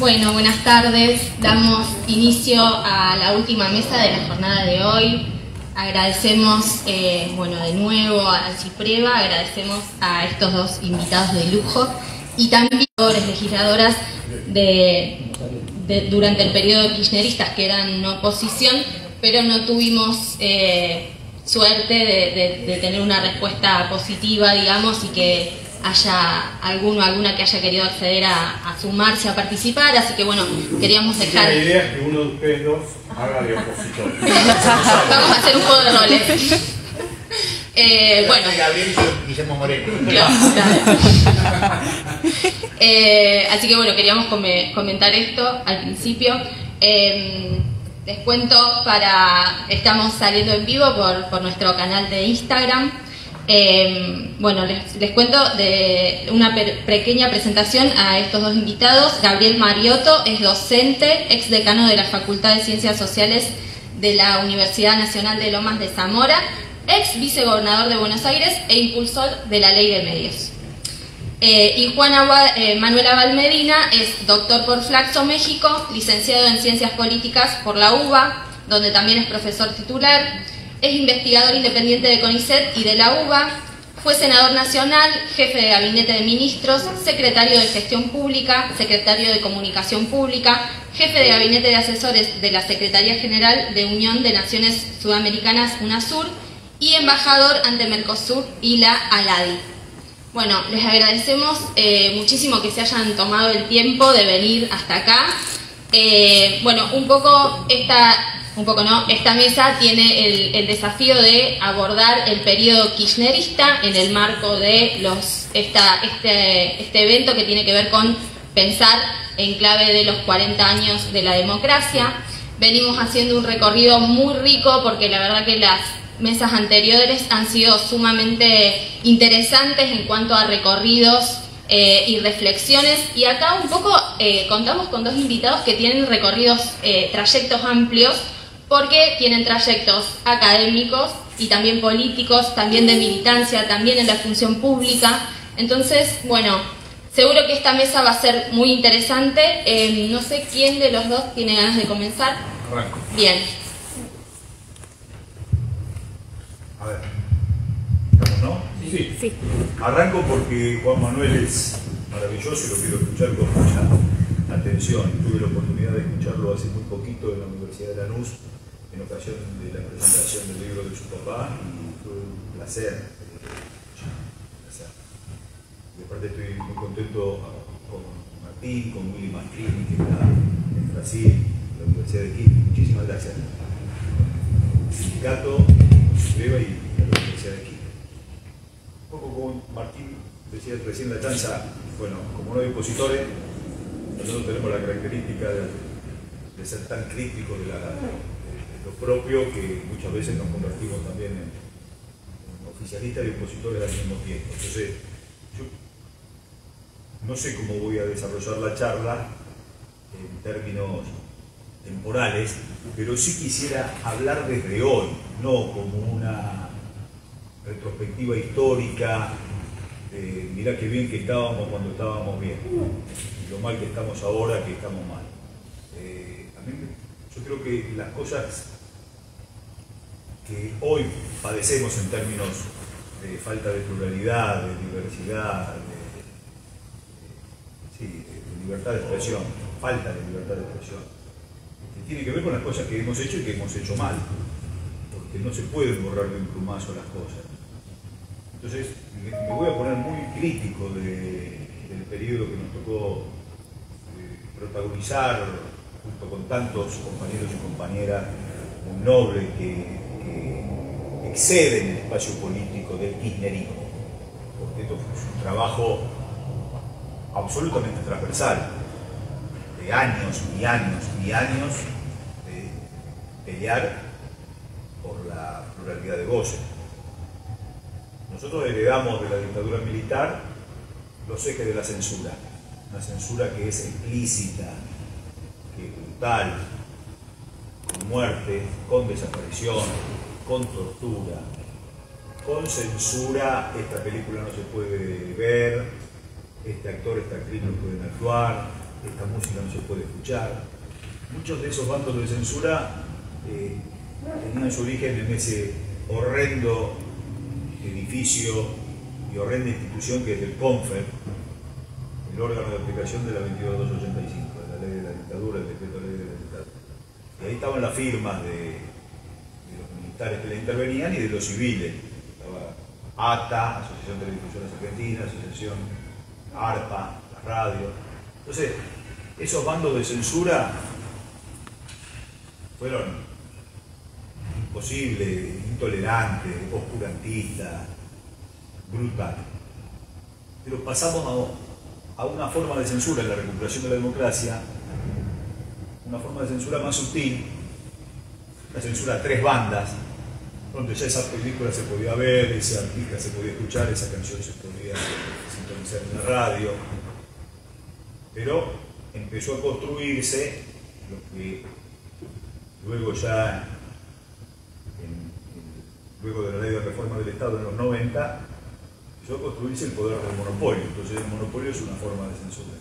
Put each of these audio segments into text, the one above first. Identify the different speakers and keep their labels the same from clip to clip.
Speaker 1: Bueno, buenas tardes. Damos inicio a la última mesa de la jornada de hoy. Agradecemos, de nuevo a Cipreva, agradecemos a estos dos invitados de lujo y también legisladoras durante el periodo kirchnerista que eran en oposición, pero no tuvimos suerte de tener una respuesta positiva, digamos, y que haya alguna que haya querido acceder a sumarse, a participar, así que bueno, queríamos dejar...
Speaker 2: La idea es que uno de ustedes dos haga de opositor.
Speaker 1: Vamos a hacer un juego de roles. Bueno.
Speaker 3: Gabriel y Guillermo Moreno.
Speaker 1: Claro. Así que bueno, queríamos comentar esto al principio. Les cuento, estamos saliendo en vivo por nuestro canal de Instagram. Les cuento de una pequeña presentación a estos dos invitados. Gabriel Mariotto es docente, ex decano de la Facultad de Ciencias Sociales de la Universidad Nacional de Lomas de Zamora, ex vicegobernador de Buenos Aires e impulsor de la Ley de Medios. Y Manuel Abal Medina es doctor por Flaxo, México, licenciado en Ciencias Políticas por la UBA, donde también es profesor titular. Es investigador independiente de CONICET y de la UBA, fue senador nacional, jefe de gabinete de ministros, secretario de Gestión Pública, secretario de Comunicación Pública, jefe de gabinete de asesores de la Secretaría General de Unión de Naciones Sudamericanas, UNASUR, y embajador ante Mercosur y la ALADI. Bueno, les agradecemos muchísimo que se hayan tomado el tiempo de venir hasta acá. Esta mesa tiene el desafío de abordar el periodo kirchnerista en el marco de este evento que tiene que ver con pensar en clave de los 40 años de la democracia. Venimos haciendo un recorrido muy rico porque la verdad que las mesas anteriores han sido sumamente interesantes en cuanto a recorridos y reflexiones, y acá un poco contamos con dos invitados que tienen recorridos, trayectos amplios, porque tienen trayectos académicos y también políticos, también de militancia, también en la función pública. Entonces, bueno, seguro que esta mesa va a ser muy interesante. No sé quién de los dos tiene ganas de comenzar.
Speaker 2: Arranco.
Speaker 1: Bien.
Speaker 2: A ver, ¿estamos, no? Sí. Arranco porque Juan Manuel es maravilloso y lo quiero escuchar con mucha atención. Tuve la oportunidad de escucharlo hace muy poquito en la Universidad de Lanús, en ocasión de la presentación del libro de su papá, y fue un placer. Y aparte estoy muy contento con Martín, con Willy Mastrini, que está en Brasil, en la Universidad de Quito. Muchísimas gracias. El sindicato, Cipreva y la Universidad de Quito. Un poco como Martín decía recién la chanza, bueno, como no hay opositores, nosotros tenemos la característica de ser tan críticos de lo propio que muchas veces nos convertimos también en oficialistas y opositores al mismo tiempo. Entonces, yo no sé cómo voy a desarrollar la charla en términos temporales, pero sí quisiera hablar desde hoy, no como una retrospectiva histórica, mirá qué bien que estábamos cuando estábamos bien, y lo mal que estamos ahora que estamos mal. Yo creo que las cosas que hoy padecemos en términos de falta de pluralidad, de diversidad, de libertad de expresión, falta de libertad de expresión, tiene que ver con las cosas que hemos hecho y que hemos hecho mal, porque no se pueden borrar de un plumazo las cosas. Entonces me voy a poner muy crítico del periodo que nos tocó protagonizar junto con tantos compañeros y compañeras, un noble que excede en el espacio político del kirchnerismo, porque esto fue un trabajo absolutamente transversal, de años y años y años de pelear por la pluralidad de voces. Nosotros heredamos de la dictadura militar los ejes de la censura, una censura que es explícita, que es brutal, con muerte, con desaparición, con tortura, con censura. Esta película no se puede ver, este actor, esta actriz no pueden actuar, esta música no se puede escuchar. Muchos de esos bandos de censura tenían su origen en ese horrendo edificio y horrenda institución que es el CONFER, el órgano de aplicación de la 22.285, de la ley de la dictadura, el decreto de ley de la dictadura. Y ahí estaban las firmas de los militares que la intervenían y de los civiles. Estaba ATA, Asociación de Televisoras Argentinas, Asociación ARPA, la radio. Entonces, esos bandos de censura fueron imposibles, intolerantes, oscurantistas, brutal. Pero pasamos a una forma de censura en la recuperación de la democracia, una forma de censura más sutil, la censura a 3 bandas, donde ya esa película se podía ver, ese artista se podía escuchar, esa canción se podía sintonizar en la radio, pero empezó a construirse lo que luego ya, luego de la ley de reforma del Estado en los 90, empezó a construirse el poder del monopolio. Entonces el monopolio es una forma de censura.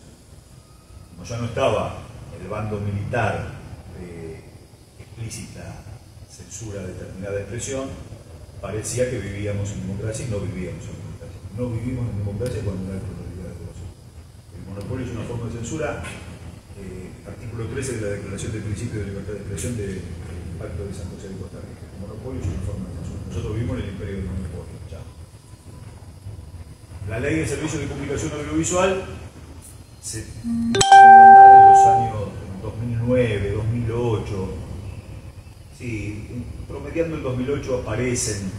Speaker 2: Como ya no estaba el bando militar de explícita censura de determinada expresión, parecía que vivíamos en democracia y no vivíamos en democracia. No vivimos en democracia cuando no hay pluralidad de voces. El monopolio es una forma de censura. Artículo 13 de la Declaración del Principio de Libertad de Expresión del Pacto de San José de Costa Rica. El monopolio es una forma de censura. Nosotros vivimos en el imperio del monopolio. Chao. La Ley de Servicios de Comunicación Audiovisual se trataba en los años 2009, 2008. Sí, promediando el 2008 aparecen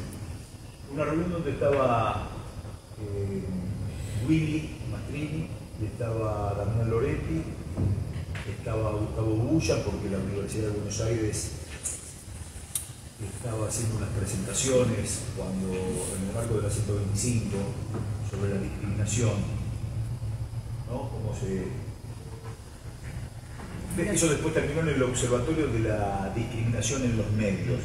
Speaker 2: una reunión donde estaba Willy Mastrini, estaba Damián Loretti, estaba Gustavo Bulla, porque la Universidad de Buenos Aires estaba haciendo unas presentaciones cuando, en el marco de la 125, sobre la discriminación, ¿no? Cómo se... Eso después terminó en el Observatorio de la Discriminación en los Medios,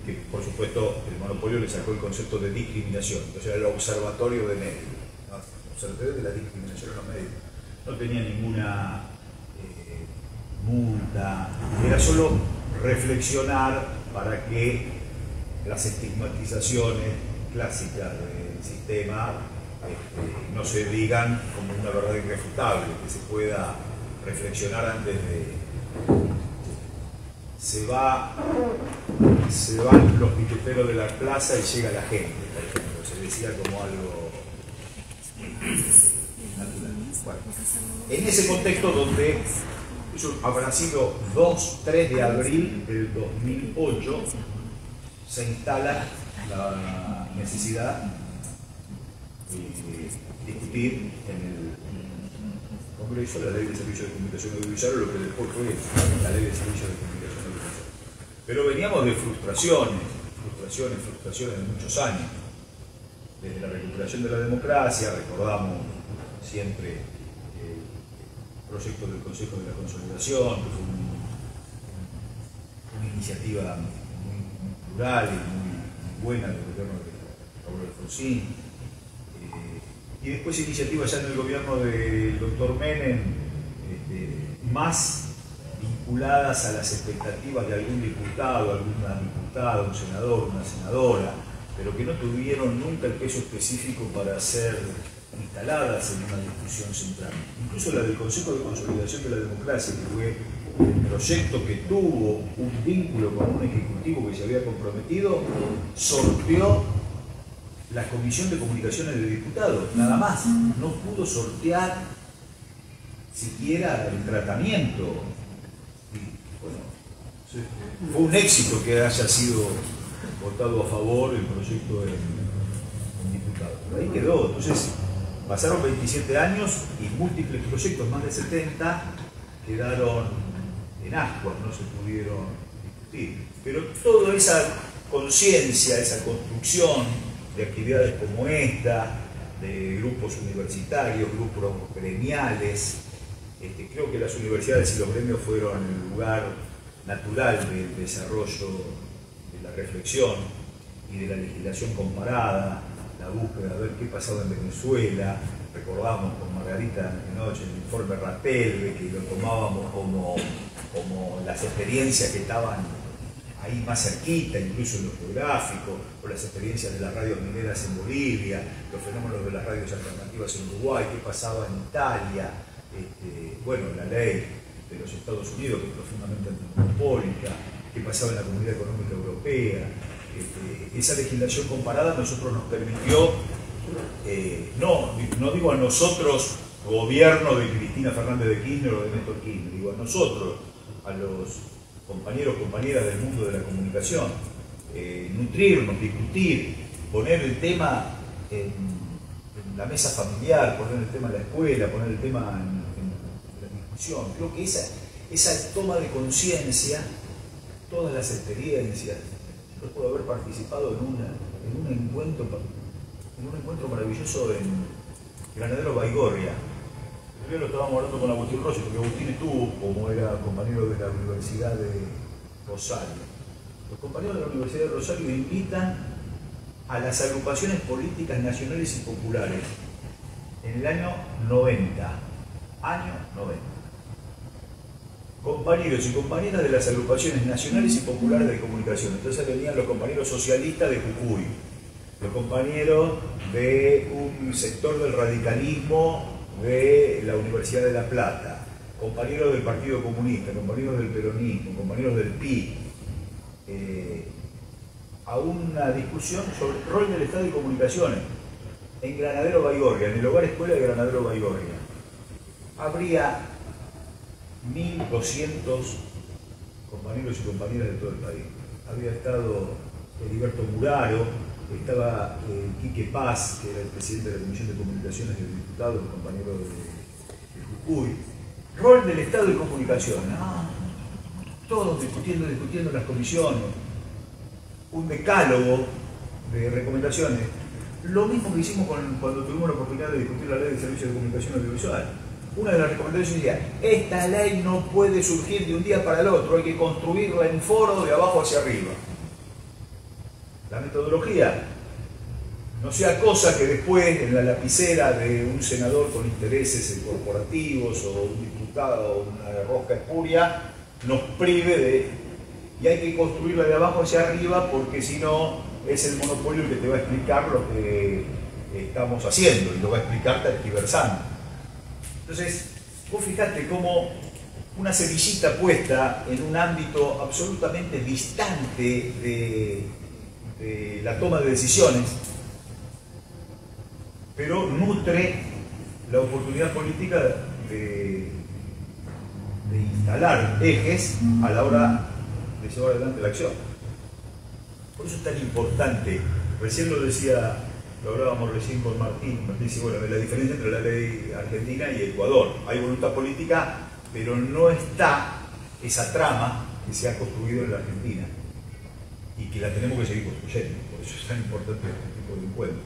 Speaker 2: que por supuesto el monopolio le sacó el concepto de discriminación, o sea, el Observatorio de Medios, ¿no? El Observatorio de la Discriminación en los Medios. No tenía ninguna multa, era solo reflexionar para que las estigmatizaciones clásicas del sistema no se digan como una verdad irrefutable, que se pueda reflexionar antes de... Se van los pituferos de la plaza y llega la gente, por ejemplo, se decía como algo natural. Bueno, en ese contexto donde eso habrá sido 2-3 de abril del 2008, se instala la necesidad de discutir en el Congreso la Ley de Servicios de Comunicación Audiovisual, lo que después fue la Ley de Servicios de Comunicación Audiovisual. Pero veníamos de frustraciones de muchos años. Desde la recuperación de la democracia, recordamos siempre el proyecto del Consejo de la Consolidación, que fue una iniciativa muy plural y muy buena del gobierno de Raúl Alfonsín. Y después iniciativas ya en el gobierno del doctor Menem, más vinculadas a las expectativas de algún diputado, alguna diputada, un senador, una senadora, pero que no tuvieron nunca el peso específico para ser instaladas en una discusión central. Incluso la del Consejo de Consolidación de la Democracia, que fue el proyecto que tuvo un vínculo con un ejecutivo que se había comprometido, sorteó la Comisión de Comunicaciones de Diputados, nada más. No pudo sortear siquiera el tratamiento. Y, bueno, fue un éxito que haya sido votado a favor el proyecto en diputados. Pero ahí quedó. Entonces, pasaron 27 años y múltiples proyectos, más de 70, quedaron en ascuas, no se pudieron discutir. Pero toda esa conciencia, esa construcción de actividades como esta, de grupos universitarios, grupos gremiales, creo que las universidades y los gremios fueron el lugar natural del desarrollo de la reflexión y de la legislación comparada, la búsqueda de ver qué pasaba en Venezuela, recordamos con Margarita anoche el informe Rappel, que lo tomábamos como las experiencias que estaban ahí más cerquita, incluso en lo geográfico, o las experiencias de las radios mineras en Bolivia, los fenómenos de las radios alternativas en Uruguay, qué pasaba en Italia, bueno, la ley de los Estados Unidos, que es profundamente antimonopólica, qué pasaba en la Comunidad Económica Europea. Esa legislación comparada a nosotros nos permitió, no digo a nosotros, gobierno de Cristina Fernández de Kirchner o de Néstor Kirchner, digo a nosotros, a los compañeros, compañeras del mundo de la comunicación, nutrirnos, discutir, poner el tema en la mesa familiar, poner el tema en la escuela, poner el tema en la discusión. Creo que esa toma de conciencia, todas las experiencias, yo puedo haber participado en un encuentro maravilloso en Granadero Baigorria. Yo lo estábamos hablando con Agustín Rossi, porque Agustín estuvo, como era compañero de la Universidad de Rosario. Los compañeros de la Universidad de Rosario invitan a las agrupaciones políticas nacionales y populares en el año 90. Compañeros y compañeras de las agrupaciones nacionales y populares de comunicación. Entonces venían los compañeros socialistas de Jujuy, los compañeros de un sector del radicalismo de la Universidad de La Plata, compañeros del Partido Comunista, compañeros del peronismo, compañeros del PI, a una discusión sobre el rol del Estado de Comunicaciones en Granadero Baigorria, en el hogar escuela de Granadero Baigorria. Habría 1.200 compañeros y compañeras de todo el país. Había estado Heriberto Muraro, estaba Quique Paz, que era el presidente de la Comisión de Comunicaciones del Diputado, el compañero de Jujuy. Rol del Estado de Comunicaciones. Todos discutiendo en las comisiones. Un decálogo de recomendaciones. Lo mismo que hicimos cuando tuvimos la oportunidad de discutir la ley de servicios de comunicación audiovisual. Una de las recomendaciones decía, esta ley no puede surgir de un día para el otro, hay que construirla en foro de abajo hacia arriba. La metodología no sea cosa que después en la lapicera de un senador con intereses corporativos o un diputado o una rosca espuria nos prive de... Y hay que construirla de abajo hacia arriba porque si no es el monopolio el que te va a explicar lo que estamos haciendo y lo va a explicar tergiversando. Entonces, vos fijate cómo una semillita puesta en un ámbito absolutamente distante de la toma de decisiones, pero nutre la oportunidad política de instalar ejes a la hora de llevar adelante la acción. Por eso es tan importante, recién lo hablábamos recién con Martín dice, bueno, de la diferencia entre la ley argentina y Ecuador. Hay voluntad política, pero no está esa trama que se ha construido en la Argentina y que la tenemos que seguir construyendo. Por eso es tan importante este tipo de encuentros.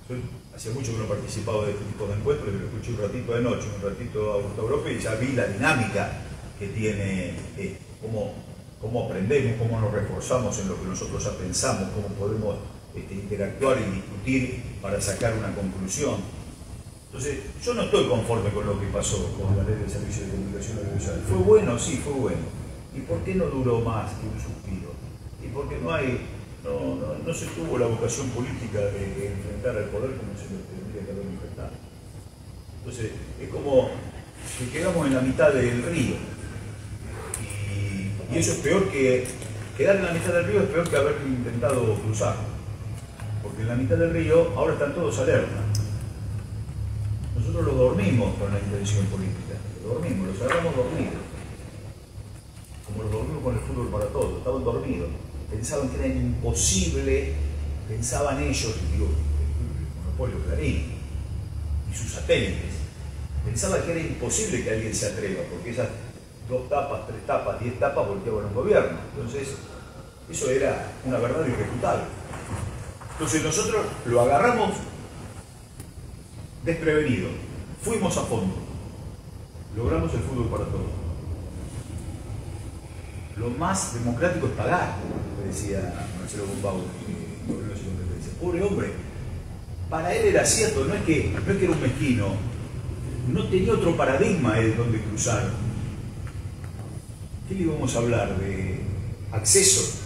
Speaker 2: Yo hacía mucho que no participaba de este tipo de encuentros, pero lo escuché un ratito anoche, un ratito a Gustavo López, y ya vi la dinámica que tiene, cómo aprendemos, cómo nos reforzamos en lo que nosotros ya pensamos, cómo podemos interactuar y discutir para sacar una conclusión. Entonces, yo no estoy conforme con lo que pasó con la ley de servicios de comunicación audiovisual. ¿Fue bueno? Sí, fue bueno. ¿Y por qué no duró más que un suspiro? ¿Y por qué no se tuvo la vocación política de enfrentar al poder como se lo tendría que haber enfrentado? Entonces, es como que quedamos en la mitad del río. Y eso es peor que... Quedar en la mitad del río es peor que haber intentado cruzar. Porque en la mitad del río ahora están todos alerta. Nosotros los dormimos con la intención política. Los dormimos, los agarramos dormidos. Como los dormimos con el fútbol para todos. Estaban dormidos. Pensaban que era imposible, pensaban ellos, digo, el monopolio Clarín y sus satélites, pensaban que era imposible que alguien se atreva, porque esas 2 tapas, 3 tapas, 10 tapas volteaban un gobierno. Entonces, eso era una verdad irrefutable. Entonces nosotros lo agarramos desprevenido, fuimos a fondo, logramos el fútbol para todos. Lo más democrático es pagar, decía Marcelo Bombau, pobre hombre, para él era cierto, no es que era un mezquino, no tenía otro paradigma él donde cruzar. ¿Qué le íbamos a hablar? De acceso,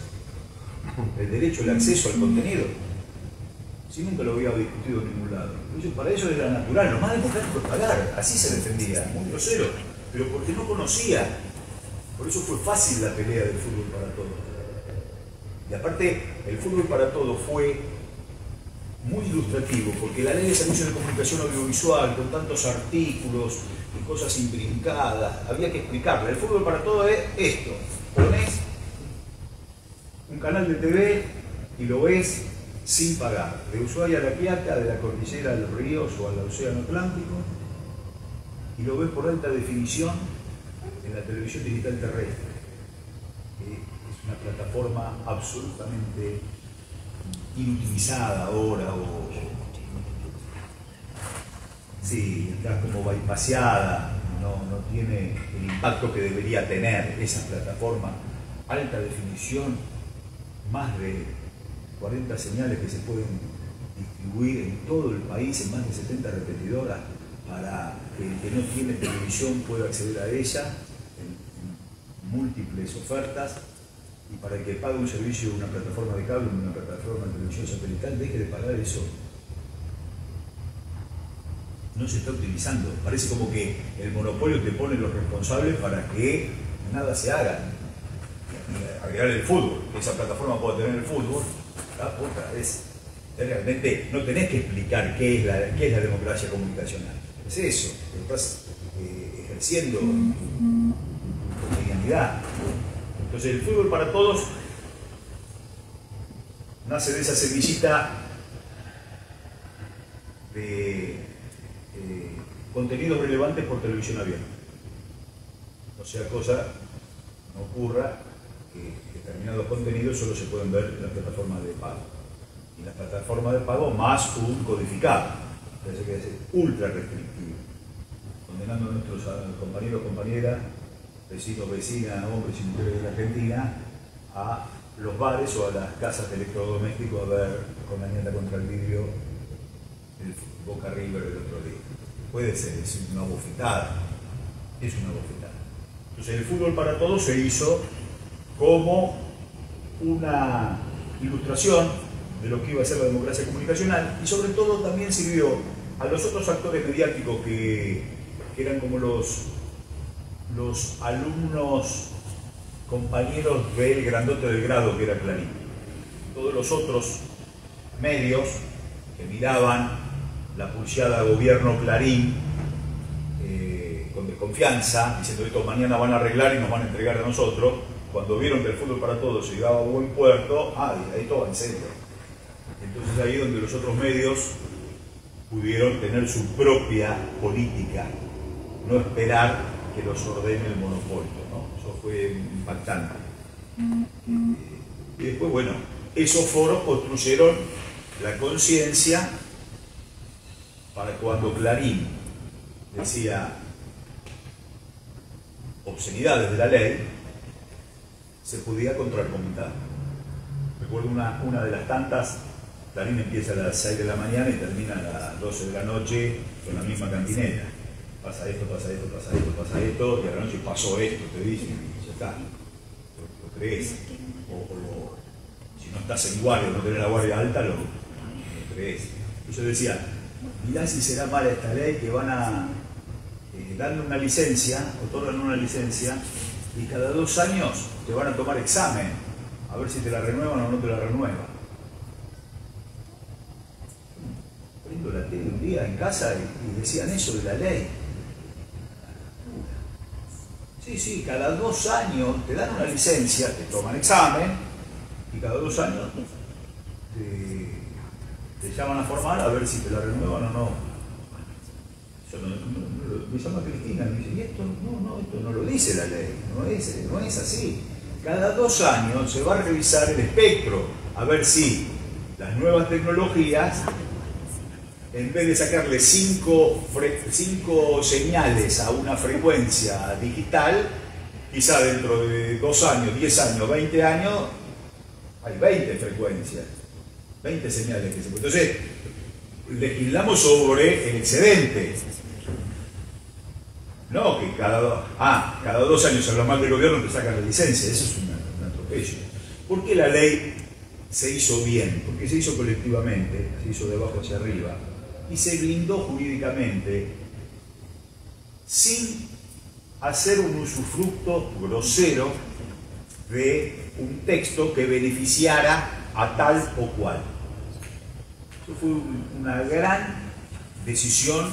Speaker 2: el derecho al acceso al contenido. Si nunca lo había discutido en ningún lado. Para ellos era natural, lo más democrático es pagar, así se defendía, muy grosero, pero porque no conocía. Por eso fue fácil la pelea del fútbol para todos. Y aparte, el fútbol para todos fue muy ilustrativo, porque la ley de servicios de comunicación audiovisual, con tantos artículos y cosas intrincadas, había que explicarla. El fútbol para todos es esto: pones un canal de TV y lo ves sin pagar, de Ushuaia a La Quiaca, de la cordillera a los ríos o al océano Atlántico, y lo ves por alta definición en la televisión digital terrestre. Es una plataforma absolutamente inutilizada ahora, sí, está como bypaseada, no tiene el impacto que debería tener esa plataforma. Alta definición, más de 40 señales que se pueden distribuir en todo el país en más de 70 repetidoras para que el que no tiene televisión pueda acceder a ella en múltiples ofertas, y para el que pague un servicio, una plataforma de cable, una plataforma de televisión satelital, deje de pagar eso. No se está utilizando. Parece como que el monopolio te pone los responsables para que nada se haga. Y agregar el fútbol, que esa plataforma pueda tener el fútbol, es realmente, no tenés que explicar qué es la democracia comunicacional. Es eso, lo estás ejerciendo en tu cotidianidad. Entonces el fútbol para todos nace de esa semillita de contenidos relevantes por televisión abierta. No sea cosa, no ocurra que determinados contenidos solo se pueden ver en las plataformas de pago. Y las plataformas de pago más un codificado. Parece que es ultra restrictivo. Condenando a nuestros compañeros, compañeras, vecinos, vecinas, hombres y mujeres de la Argentina, a los bares o a las casas de electrodomésticos a ver con la nieta contra el vidrio el Boca River del otro día. Puede ser, es una bofetada. Es una bofetada. Entonces el fútbol para todos se hizo como una ilustración de lo que iba a ser la democracia comunicacional, y sobre todo también sirvió a los otros actores mediáticos que eran como los alumnos, compañeros del grandote del grado que era Clarín. Todos los otros medios que miraban la pulseada gobierno Clarín con desconfianza, diciendo esto mañana van a arreglar y nos van a entregar a nosotros, cuando vieron que el fútbol para todos llegaba a buen puerto, ahí todo en serio. Entonces ahí donde los otros medios pudieron tener su propia política, no esperar que los ordene el monopolio, ¿no? Eso fue impactante. Y después, bueno, esos foros construyeron la conciencia para cuando Clarín decía obscenidades de la ley, se podía contraargumentar. Recuerdo una de las tantas. Clarín empieza a las 6 de la mañana y termina a las 12 de la noche con la misma cantinera. Pasa esto, pasa esto, pasa esto, pasa esto, y a la noche pasó esto, te dicen, y ya está. Lo crees. Si no estás en guardia, no tenés la guardia alta, lo crees. Y yo decía, mirá si será mala esta ley, que van a darle una licencia, otorgan una licencia, y cada 2 años te van a tomar examen, a ver si te la renuevan o no te la renuevan. Prendo la tele un día en casa y decían eso de la ley. Sí, cada 2 años te dan una licencia, te toman examen, y cada 2 años te llaman a formar a ver si te la renuevan o no. Me llama Cristina y me dice, y esto no lo dice la ley, no es así. Cada 2 años se va a revisar el espectro, a ver si las nuevas tecnologías, en vez de sacarle 5 señales a una frecuencia digital, quizá dentro de 2 años, 10 años, 20 años, hay 20 frecuencias, 20 señales que se pueden. Entonces, legislamos sobre el excedente. No, que cada 2 años habla mal del gobierno te sacan la licencia. Eso es un atropello. ¿Por qué la ley se hizo bien? Porque se hizo colectivamente, se hizo de abajo hacia arriba, y se blindó jurídicamente sin hacer un usufructo grosero de un texto que beneficiara a tal o cual. Eso fue una gran decisión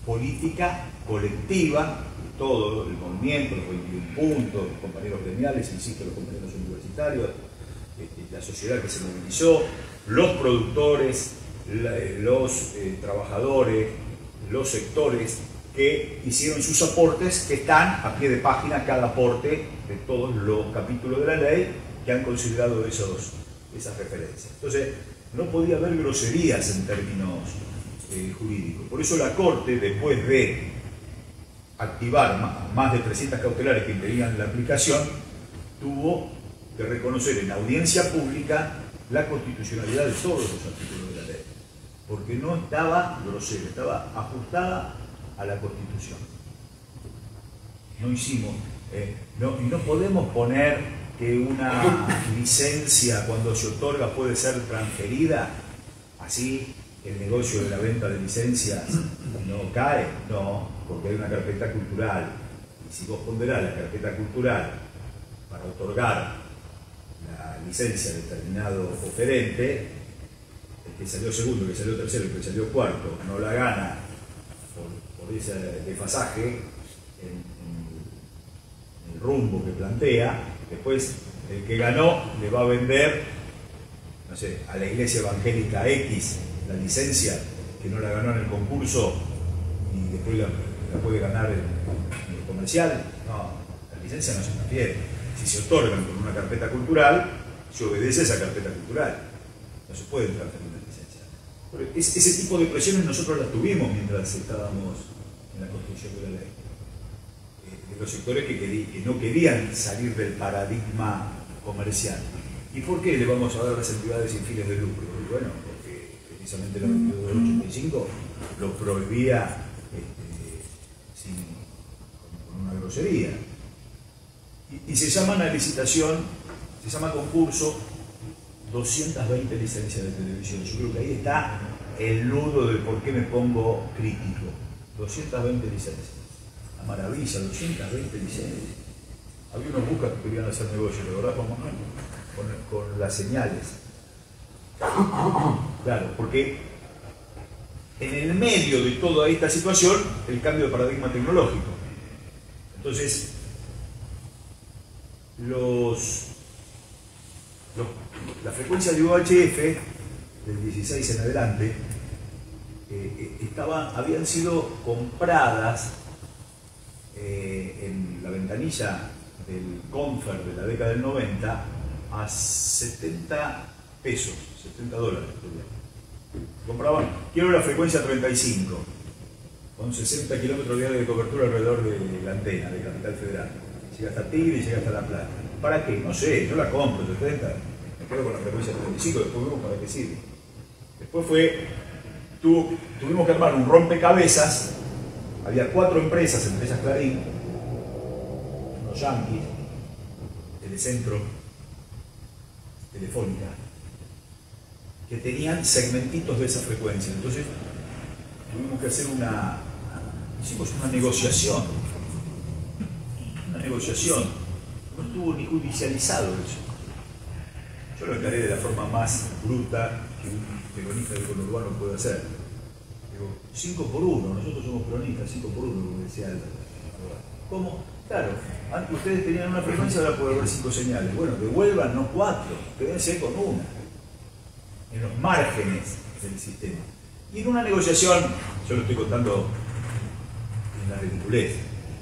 Speaker 2: política colectiva, todo el movimiento, los 21 puntos, los compañeros gremiales, insisto, los compañeros universitarios, la sociedad que se movilizó, los productores, los trabajadores, los sectores que hicieron sus aportes, que están a pie de página cada aporte de todos los capítulos de la ley que han considerado esas referencias. Entonces, no podía haber groserías en términos jurídicos. Por eso la Corte, después de activar más de 300 cautelares que impedían la aplicación, tuvo que reconocer en audiencia pública la constitucionalidad de todos los artículos de la ley, porque no estaba grosera, estaba ajustada a la Constitución. No hicimos, y no podemos poner que una licencia cuando se otorga puede ser transferida, así el negocio de la venta de licencias no cae, no, porque hay una carpeta cultural, y si vos ponderás la carpeta cultural para otorgar la licencia a determinado oferente, el que salió segundo, el que salió tercero, el que salió cuarto, no la gana por ese desfasaje en el rumbo que plantea, después el que ganó le va a vender, no sé, a la iglesia evangélica X la licencia que no la ganó en el concurso y después la puede ganar en el comercial. No, la licencia no se transfiere. Si se otorgan con una carpeta cultural, se obedece a esa carpeta cultural. No se puede transferir la licencia. Ese tipo de presiones nosotros las tuvimos mientras estábamos en la construcción de la ley. De los sectores que no querían salir del paradigma comercial. ¿Y por qué le vamos a dar a las entidades sin fines de lucro? Y bueno, porque precisamente la 2285 lo prohibía con una grosería. Y se llama una licitación, se llama concurso 220 licencias de televisión. Yo creo que ahí está el nudo de por qué me pongo crítico. 220 licencias. La maravilla, 220 licencias. Había unos buscas que querían hacer negocio, ¿de verdad? Con las señales. Claro, porque en el medio de toda esta situación, el cambio de paradigma tecnológico. Entonces, la frecuencia de UHF del 16 en adelante habían sido compradas en la ventanilla del Confer de la década del 90 a 70 pesos, 70 dólares. Compraban, quiero la frecuencia 35, con 60 kilómetros diarios de cobertura alrededor de la antena de Capital Federal. Llega hasta Tigre y llega hasta La Plata. ¿Para qué? No sé, yo la compro, 70, me quedo con la frecuencia 35, después vemos para qué sirve. Después tuvimos que armar un rompecabezas, había 4 empresas, entre ellas Clarín, unos yanquis, Telecentro, Telefónica, que tenían segmentitos de esa frecuencia. Entonces tuvimos que hacer hicimos una negociación. No estuvo ni judicializado eso. Yo lo encaré de la forma más bruta que un peronista del conurbano puede hacer. Digo, 5 por 1, nosotros somos peronistas, 5 por 1, como decía el abogado. ¿Cómo? Claro, antes ustedes tenían una frecuencia, ahora puede haber 5 señales. Bueno, devuelvan, no 4, quédense con una. En los márgenes del sistema. Y en una negociación, yo lo estoy contando en la ridiculez,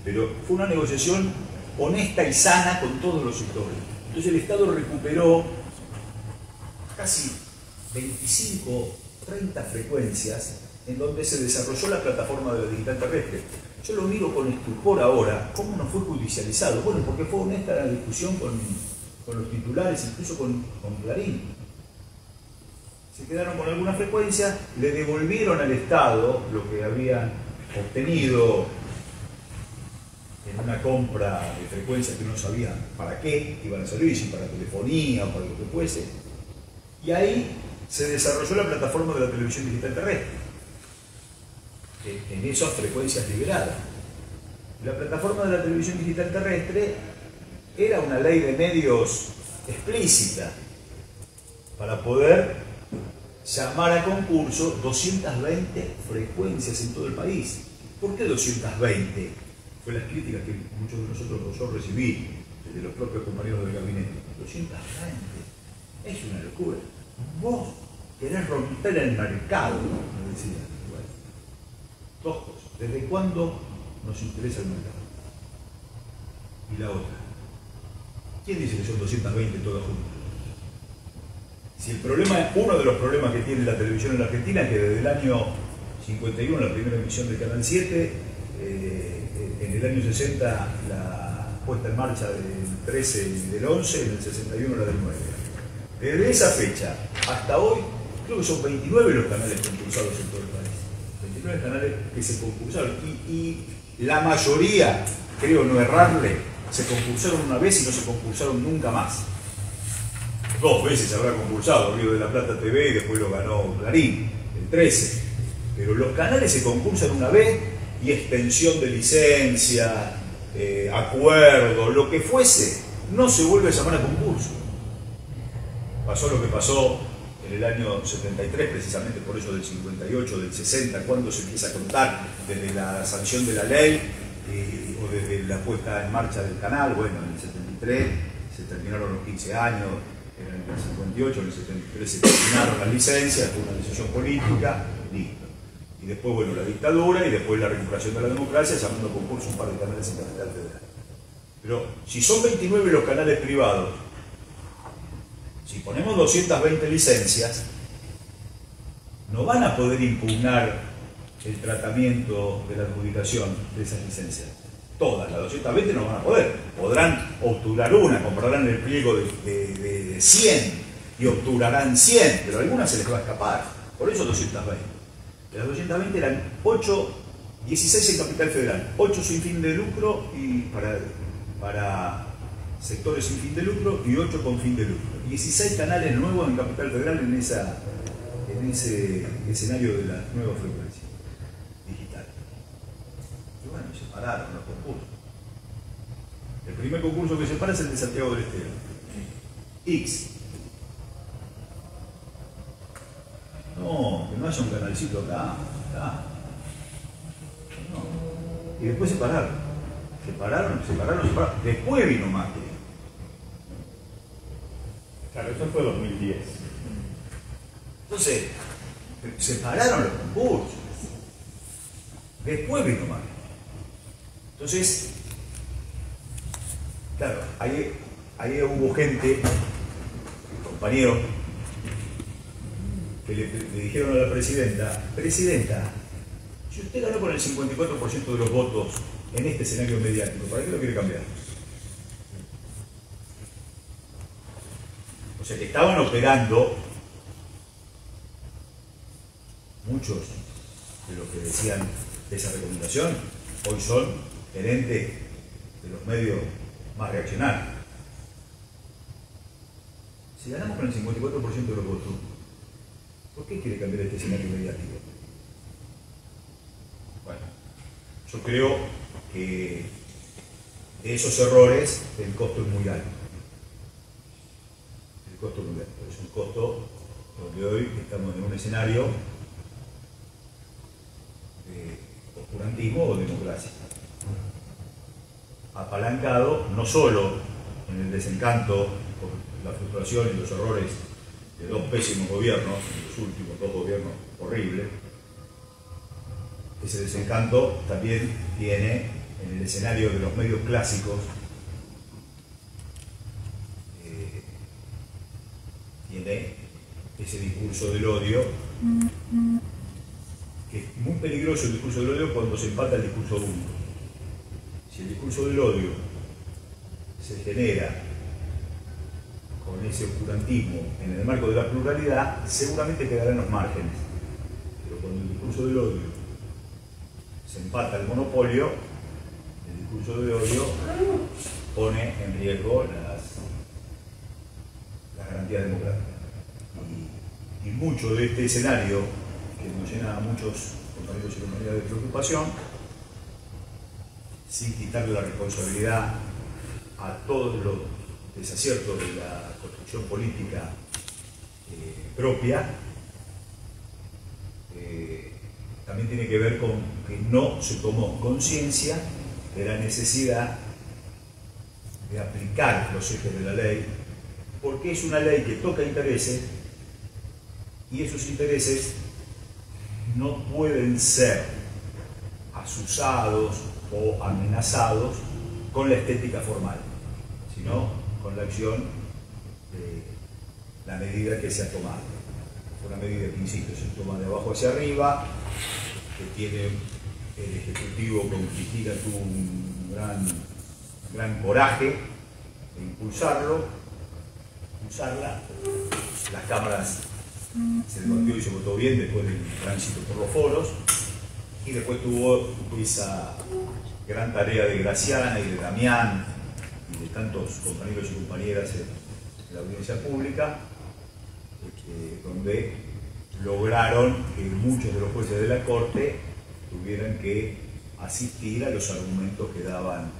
Speaker 2: pero fue una negociación honesta y sana con todos los sectores. Entonces el Estado recuperó casi 25, 30 frecuencias en donde se desarrolló la plataforma de la digital terrestre. Yo lo miro con estupor ahora, ¿cómo no fue judicializado? Bueno, porque fue honesta la discusión con los titulares, incluso con Clarín. se quedaron con alguna frecuencia, le devolvieron al Estado lo que habían obtenido en una compra de frecuencias que no sabían para qué iban a servir, si para telefonía o para lo que fuese. Y ahí se desarrolló la plataforma de la televisión digital terrestre, en esas frecuencias liberadas. La plataforma de la televisión digital terrestre era una ley de medios explícita para poder llamar a concurso 220 frecuencias en todo el país. ¿Por qué 220? Fue las críticas que muchos de nosotros yo recibí desde los propios compañeros del gabinete. 220. Es una locura. Vos querés romper el mercado, me decían. Bueno, dos cosas. ¿Desde cuándo nos interesa el mercado? Y la otra. ¿Quién dice que son 220 todas juntas? Si el problema, uno de los problemas que tiene la televisión en la Argentina es que desde el año 51, la primera emisión de Canal 7, en el año 60 la puesta en marcha del 13 y del 11, en el 61 la del 9. Desde esa fecha hasta hoy, creo que son 29 los canales concursados en todo el país. 29 canales que se concursaron. Y la mayoría, creo no errarle, se concursaron una vez y no se concursaron nunca más. 2 veces se habrá concursado Río de la Plata TV y después lo ganó Clarín, el 13. Pero los canales se concursan una vez y extensión de licencia, acuerdo, lo que fuese, no se vuelve a llamar a concurso. Pasó lo que pasó en el año 73, precisamente por eso del 58, del 60, cuando se empieza a contar desde la sanción de la ley o desde la puesta en marcha del canal. Bueno, en el 73 se terminaron los 15 años, en el 58, en el 73 se terminaron las licencias, fue una decisión política, listo. Y después, bueno, la dictadura y después la recuperación de la democracia, llamando a concurso un par de canales en Capital Federal. Pero si son 29 los canales privados, si ponemos 220 licencias, no van a poder impugnar el tratamiento de la adjudicación de esas licencias. Todas, las 220 no van a poder. Podrán obturar una, comprarán el pliego de 100 y obturarán 100, pero a algunas se les va a escapar. Por eso 220. De las 220 eran 16 en Capital Federal, 8 sin fin de lucro y para sectores sin fin de lucro y 8 con fin de lucro. 16 canales nuevos en Capital Federal en ese escenario de la nueva frecuencia digital. Y bueno, se pararon los concursos. El primer concurso que se para es el de Santiago del Estero. X. No, que no haya un canalcito acá. No. Y después se pararon. Se pararon. Después vino Macri.
Speaker 4: Claro, eso fue 2010.
Speaker 2: Entonces, se pararon los concursos. Después vino Macri. Entonces, claro, ahí hubo gente, compañeros, que le dijeron a la presidenta, si usted ganó con el 54% de los votos en este escenario mediático, ¿para qué lo quiere cambiar? O sea que estaban operando muchos de los que decían de esa recomendación, hoy son gerentes de los medios más reaccionarios. Si ganamos con el 54% de los votos, ¿por qué quiere cambiar este escenario mediático? Bueno, yo creo que de esos errores el costo es muy alto. El costo es muy alto. Es un costo donde hoy estamos en un escenario de oscurantismo o democracia. Apalancado no solo en el desencanto por la frustración y los errores de 2 pésimos gobiernos, los últimos 2 gobiernos horribles. Ese desencanto también tiene en el escenario de los medios clásicos, tiene ese discurso del odio, que es muy peligroso el discurso del odio cuando se empata el discurso único. Si el discurso del odio se genera con ese oscurantismo en el marco de la pluralidad, seguramente quedará en los márgenes. Pero cuando el discurso del odio se empata al monopolio, el discurso de odio pone en riesgo las garantías democráticas. Y mucho de este escenario, que nos llena a muchos compañeros y compañeras de preocupación, sin quitarle la responsabilidad a todos los desaciertos de la construcción política propia, también tiene que ver con que no se tomó conciencia de la necesidad de aplicar los ejes de la ley, porque es una ley que toca intereses y esos intereses no pueden ser asusados o amenazados con la estética formal, sino con la acción de la medida que se ha tomado. Una medida que, insisto, se toma de abajo hacia arriba, que tiene el Ejecutivo con Cristina tuvo un gran coraje de impulsarla. Las cámaras se debatió y se votó bien después del tránsito por los foros, y después tuvo esa gran tarea de Graciana y de Damián y de tantos compañeros y compañeras en la audiencia pública, donde lograron que muchos de los jueces de la Corte tuvieran que asistir a los argumentos que daban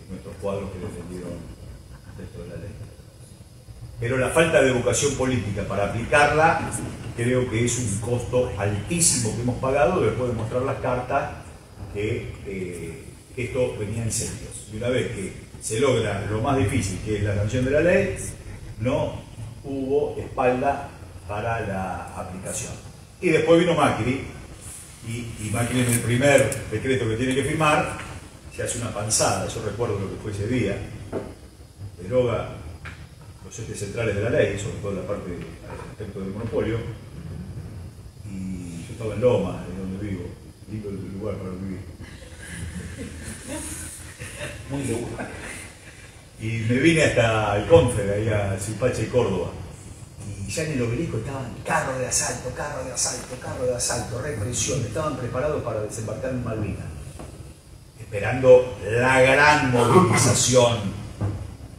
Speaker 2: nuestros cuadros que defendieron el texto de la ley. Pero la falta de vocación política para aplicarla creo que es un costo altísimo que hemos pagado. Después de mostrar las cartas que esto venía en serios. Y una vez que se logra lo más difícil, que es la sanción de la ley, no hubo espalda para la aplicación. Y después vino Macri, y Macri en el primer decreto que tiene que firmar se hace una panzada. Yo recuerdo lo que fue ese día, deroga los ejes centrales de la ley, sobre todo la parte respecto del monopolio, y yo estaba en Loma, de donde vivo, lindo el lugar para vivir, muy seguro, y me vine hasta el Confer, ahí a Zipacha y Córdoba, y ya en el obelisco estaban carro de asalto, represión, estaban preparados para desembarcar en Malvinas, esperando la gran movilización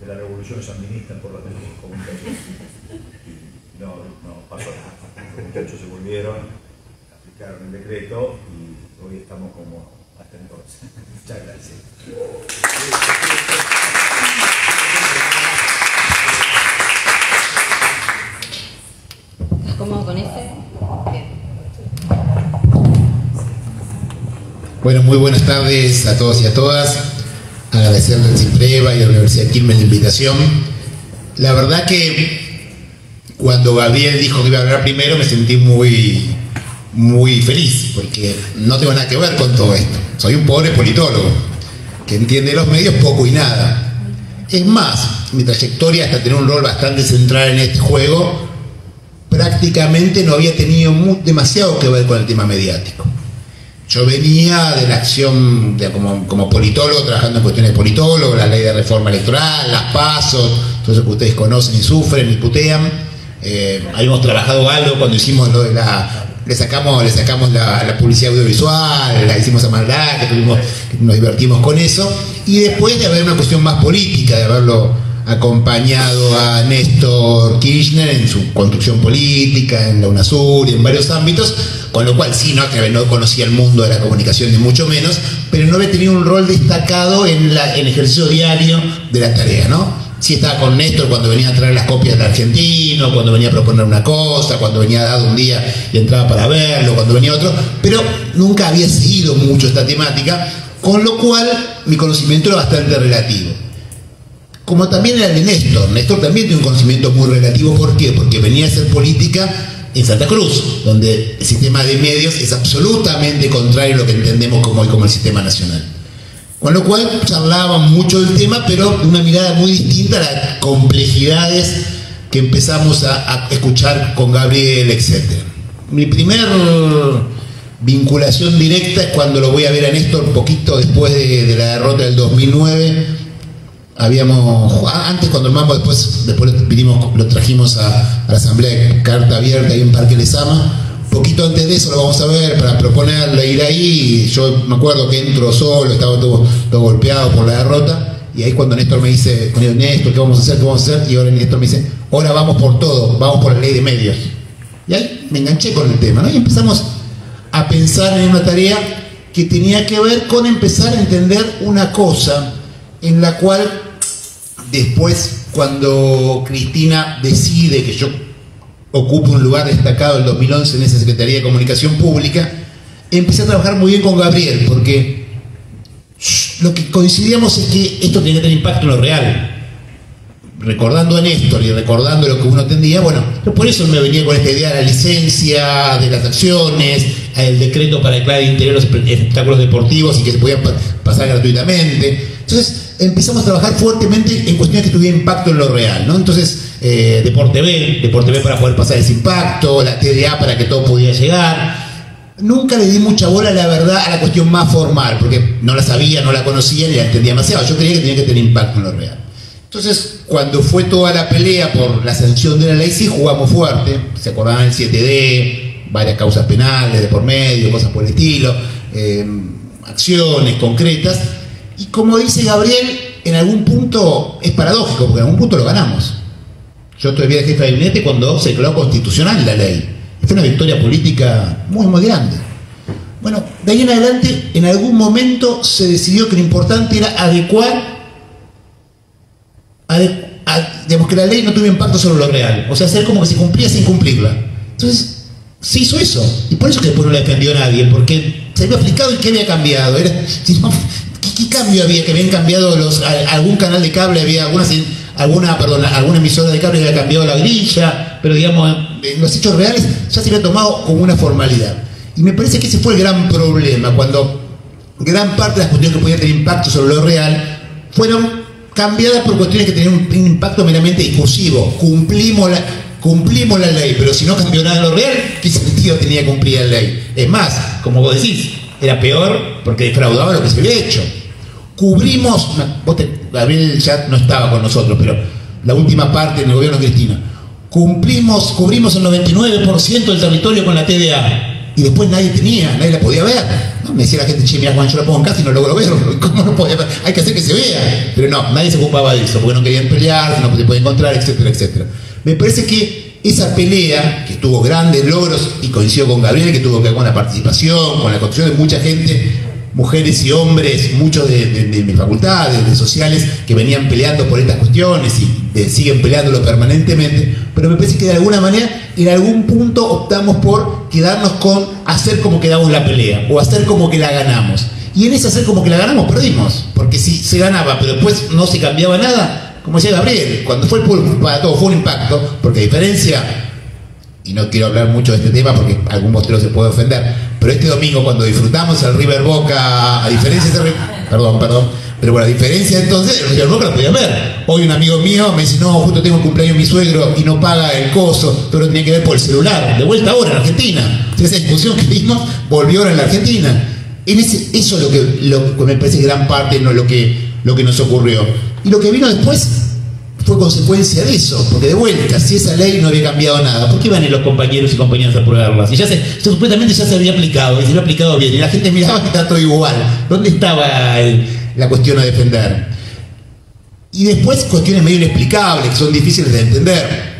Speaker 2: de la revolución sandinista por la comunicación. Y no pasó nada. Los muchachos se volvieron, aplicaron el decreto y hoy estamos como hasta entonces. Muchas gracias.
Speaker 1: ¿Cómo con ese? Bien.
Speaker 3: Bueno, muy buenas tardes a todos y a todas. Agradecerle al CIPREVA y a la Universidad de Quilmes la invitación. La verdad que cuando Gabriel dijo que iba a hablar primero me sentí muy feliz, porque no tengo nada que ver con todo esto. Soy un pobre politólogo que entiende los medios poco y nada. Es más, mi trayectoria hasta tener un rol bastante central en este juego prácticamente no había tenido demasiado que ver con el tema mediático. Yo venía de la acción como politólogo, trabajando en cuestiones de politólogo, la ley de reforma electoral, las PASO, todo eso que ustedes conocen y sufren y putean. Habíamos trabajado algo cuando hicimos lo de le sacamos la publicidad audiovisual, la hicimos a maldad, que nos divertimos con eso, y después de haber una cuestión más política, de haberlo acompañado a Néstor Kirchner en su construcción política, en la UNASUR y en varios ámbitos, con lo cual sí, no conocía el mundo de la comunicación ni mucho menos, pero no había tenido un rol destacado en el ejercicio diario de la tarea, ¿no? Sí estaba con Néstor cuando venía a traer las copias de Argentino, cuando venía a proponer una cosa, cuando venía dado un día y entraba para verlo, cuando venía otro, pero nunca había seguido mucho esta temática, con lo cual mi conocimiento era bastante relativo. Como también era el de Néstor. Néstor también tiene un conocimiento muy relativo. ¿Por qué? Porque venía a hacer política en Santa Cruz, donde el sistema de medios es absolutamente contrario a lo que entendemos como el sistema nacional. Con lo cual charlaban mucho del tema, pero de una mirada muy distinta a las complejidades que empezamos a escuchar con Gabriel, etc. Mi primer vinculación directa es cuando lo voy a ver a Néstor poquito después de la derrota del 2009, antes cuando el Mambo, después lo trajimos a la asamblea carta abierta ahí en Parque Lezama. Poquito antes de eso lo vamos a ver para proponerle ir ahí. Yo me acuerdo que entro solo, estaba todo golpeado por la derrota, y ahí cuando Néstor me dice, Néstor, ¿qué vamos a hacer? ¿Qué vamos a hacer? Y ahora Néstor me dice, ahora vamos por todo, vamos por la ley de medios. Y ahí me enganché con el tema, ¿no? Y empezamos a pensar en una tarea que tenía que ver con empezar a entender una cosa en la cual después, cuando Cristina decide que yo ocupe un lugar destacado en 2011 en esa Secretaría de Comunicación Pública, empecé a trabajar muy bien con Gabriel, porque lo que coincidíamos es que esto tenía que tener impacto en lo real. Recordando a Néstor y recordando lo que uno entendía, bueno, por eso me venía con esta idea de la licencia, de las acciones, el decreto para declarar de interés los espectáculos deportivos y que se podían pasar gratuitamente. Entonces empezamos a trabajar fuertemente en cuestiones que tuvieran impacto en lo real, ¿no? Entonces, Deporte B para poder pasar ese impacto, la TDA para que todo pudiera llegar. Nunca le di mucha bola, la verdad, a la cuestión más formal, porque no la sabía, no la conocía ni la entendía demasiado. Yo creía que tenía que tener impacto en lo real. Entonces, cuando fue toda la pelea por la sanción de la ley, sí jugamos fuerte. Se acordaban el 7D, varias causas penales de por medio, cosas por el estilo, acciones concretas. Y como dice Gabriel, en algún punto es paradójico, porque en algún punto lo ganamos. Yo todavía era jefe de gabinete cuando se declaró constitucional la ley. Fue una victoria política muy, muy grande. Bueno, de ahí en adelante, en algún momento se decidió que lo importante era digamos que la ley no tuviera impacto sobre lo real. O sea, hacer como que se cumplía sin cumplirla. Entonces, se hizo eso. Y por eso que después no la defendió nadie, porque se había aplicado y qué había cambiado. ¿Qué cambio había? Que habían cambiado algún canal de cable, había alguna emisora de cable que había cambiado la grilla, pero digamos, los hechos reales ya se había tomado como una formalidad. Y me parece que ese fue el gran problema, cuando gran parte de las cuestiones que podían tener impacto sobre lo real fueron cambiadas por cuestiones que tenían un impacto meramente discursivo. Cumplimos la ley, pero si no cambió nada en lo real, ¿qué sentido tenía cumplir la ley? Es más, como vos decís, era peor porque defraudaba lo que se había hecho. Cubrimos, Gabriel ya no estaba con nosotros, pero la última parte en el gobierno de Cristina, cubrimos el 99% del territorio con la TDA, y después nadie la podía ver, ¿no? Me decía la gente, che, mira Juan, yo la pongo en casa y no logro verlo, ¿cómo no podía ver? Hay que hacer que se vea, pero no, nadie se ocupaba de eso, porque no querían pelear, no se podía encontrar, etcétera, etcétera. Me parece que esa pelea, que tuvo grandes logros, y coincido con Gabriel, que tuvo que ver con la participación, con la construcción de mucha gente, mujeres y hombres, muchos de mi facultad, de sociales, que venían peleando por estas cuestiones y siguen peleándolo permanentemente, pero me parece que de alguna manera, en algún punto optamos por quedarnos con hacer como que damos la pelea, o hacer como que la ganamos. Y en ese hacer como que la ganamos, perdimos, porque si se ganaba, pero después no se cambiaba nada, como decía Gabriel, cuando fue el público para todo fue un impacto, porque a diferencia, y no quiero hablar mucho de este tema porque algún bostero se puede ofender, pero este domingo cuando disfrutamos el River Boca, a diferencia de pero bueno, a diferencia entonces, el River Boca lo podía ver. Hoy un amigo mío me dice, no, justo tengo el cumpleaños de mi suegro y no paga el coso, todo lo tenía que ver por el celular, de vuelta ahora en Argentina. Entonces esa discusión que vimos volvió ahora en la Argentina. Eso es lo que me parece gran parte no lo que nos ocurrió. Y lo que vino después fue consecuencia de eso, porque de vuelta, si esa ley no había cambiado nada, ¿por qué iban los compañeros y compañeras a aprobarla? Si supuestamente ya se había aplicado, y se había aplicado bien, y la gente miraba que estaba todo igual. ¿Dónde estaba la cuestión a defender? Y después cuestiones medio inexplicables, que son difíciles de entender.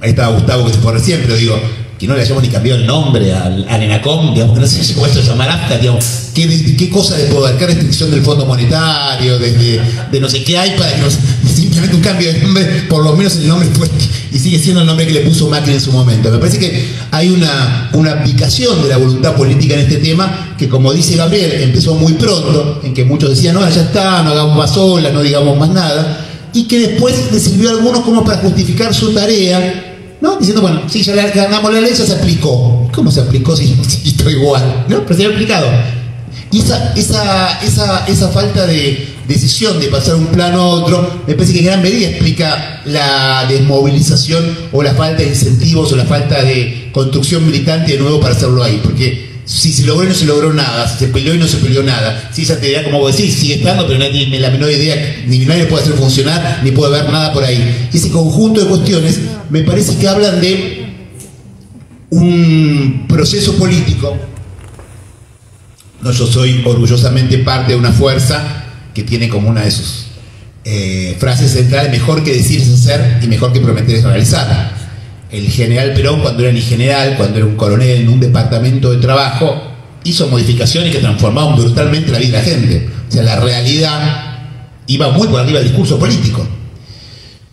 Speaker 3: Ahí estaba Gustavo, que se fue recién, pero digo, que no le hayamos ni cambiado el nombre al ENACOM, digamos, que no se haya puesto a llamar AFTA, digamos, ¿qué cosa de poder? ¿Qué restricción del Fondo Monetario? De no sé qué hay para que simplemente un cambio de nombre, por lo menos el nombre fue, y sigue siendo el nombre que le puso Macri en su momento. Me parece que hay una aplicación de la voluntad política en este tema, que como dice Gabriel, empezó muy pronto, en que muchos decían, no, ya está, no hagamos más olas, no digamos más nada, y que después le sirvió a algunos como para justificar su tarea, ¿no? Diciendo, bueno, sí, ya ganamos la ley, ya se aplicó. ¿Cómo se aplicó si estoy igual? ¿No? Pero se había aplicado. Y esa falta de decisión de pasar un plano a otro, me parece que en gran medida explica la desmovilización o la falta de incentivos o la falta de construcción militante de nuevo para hacerlo ahí. Porque si se logró y no se logró nada, si se peleó y no se peleó nada, si esa teoría, como vos decís, sigue estando, pero nadie tiene la menor idea, ni nadie puede hacer funcionar, ni puede ver nada por ahí. Y ese conjunto de cuestiones me parece que hablan de un proceso político. No, yo soy orgullosamente parte de una fuerza que tiene como una de sus frases centrales: mejor que decir es hacer y mejor que prometer es realizar. El general Perón, cuando era ni general, cuando era un coronel en un departamento de trabajo, hizo modificaciones que transformaban brutalmente la vida de la gente. O sea, la realidad iba muy por arriba del discurso político.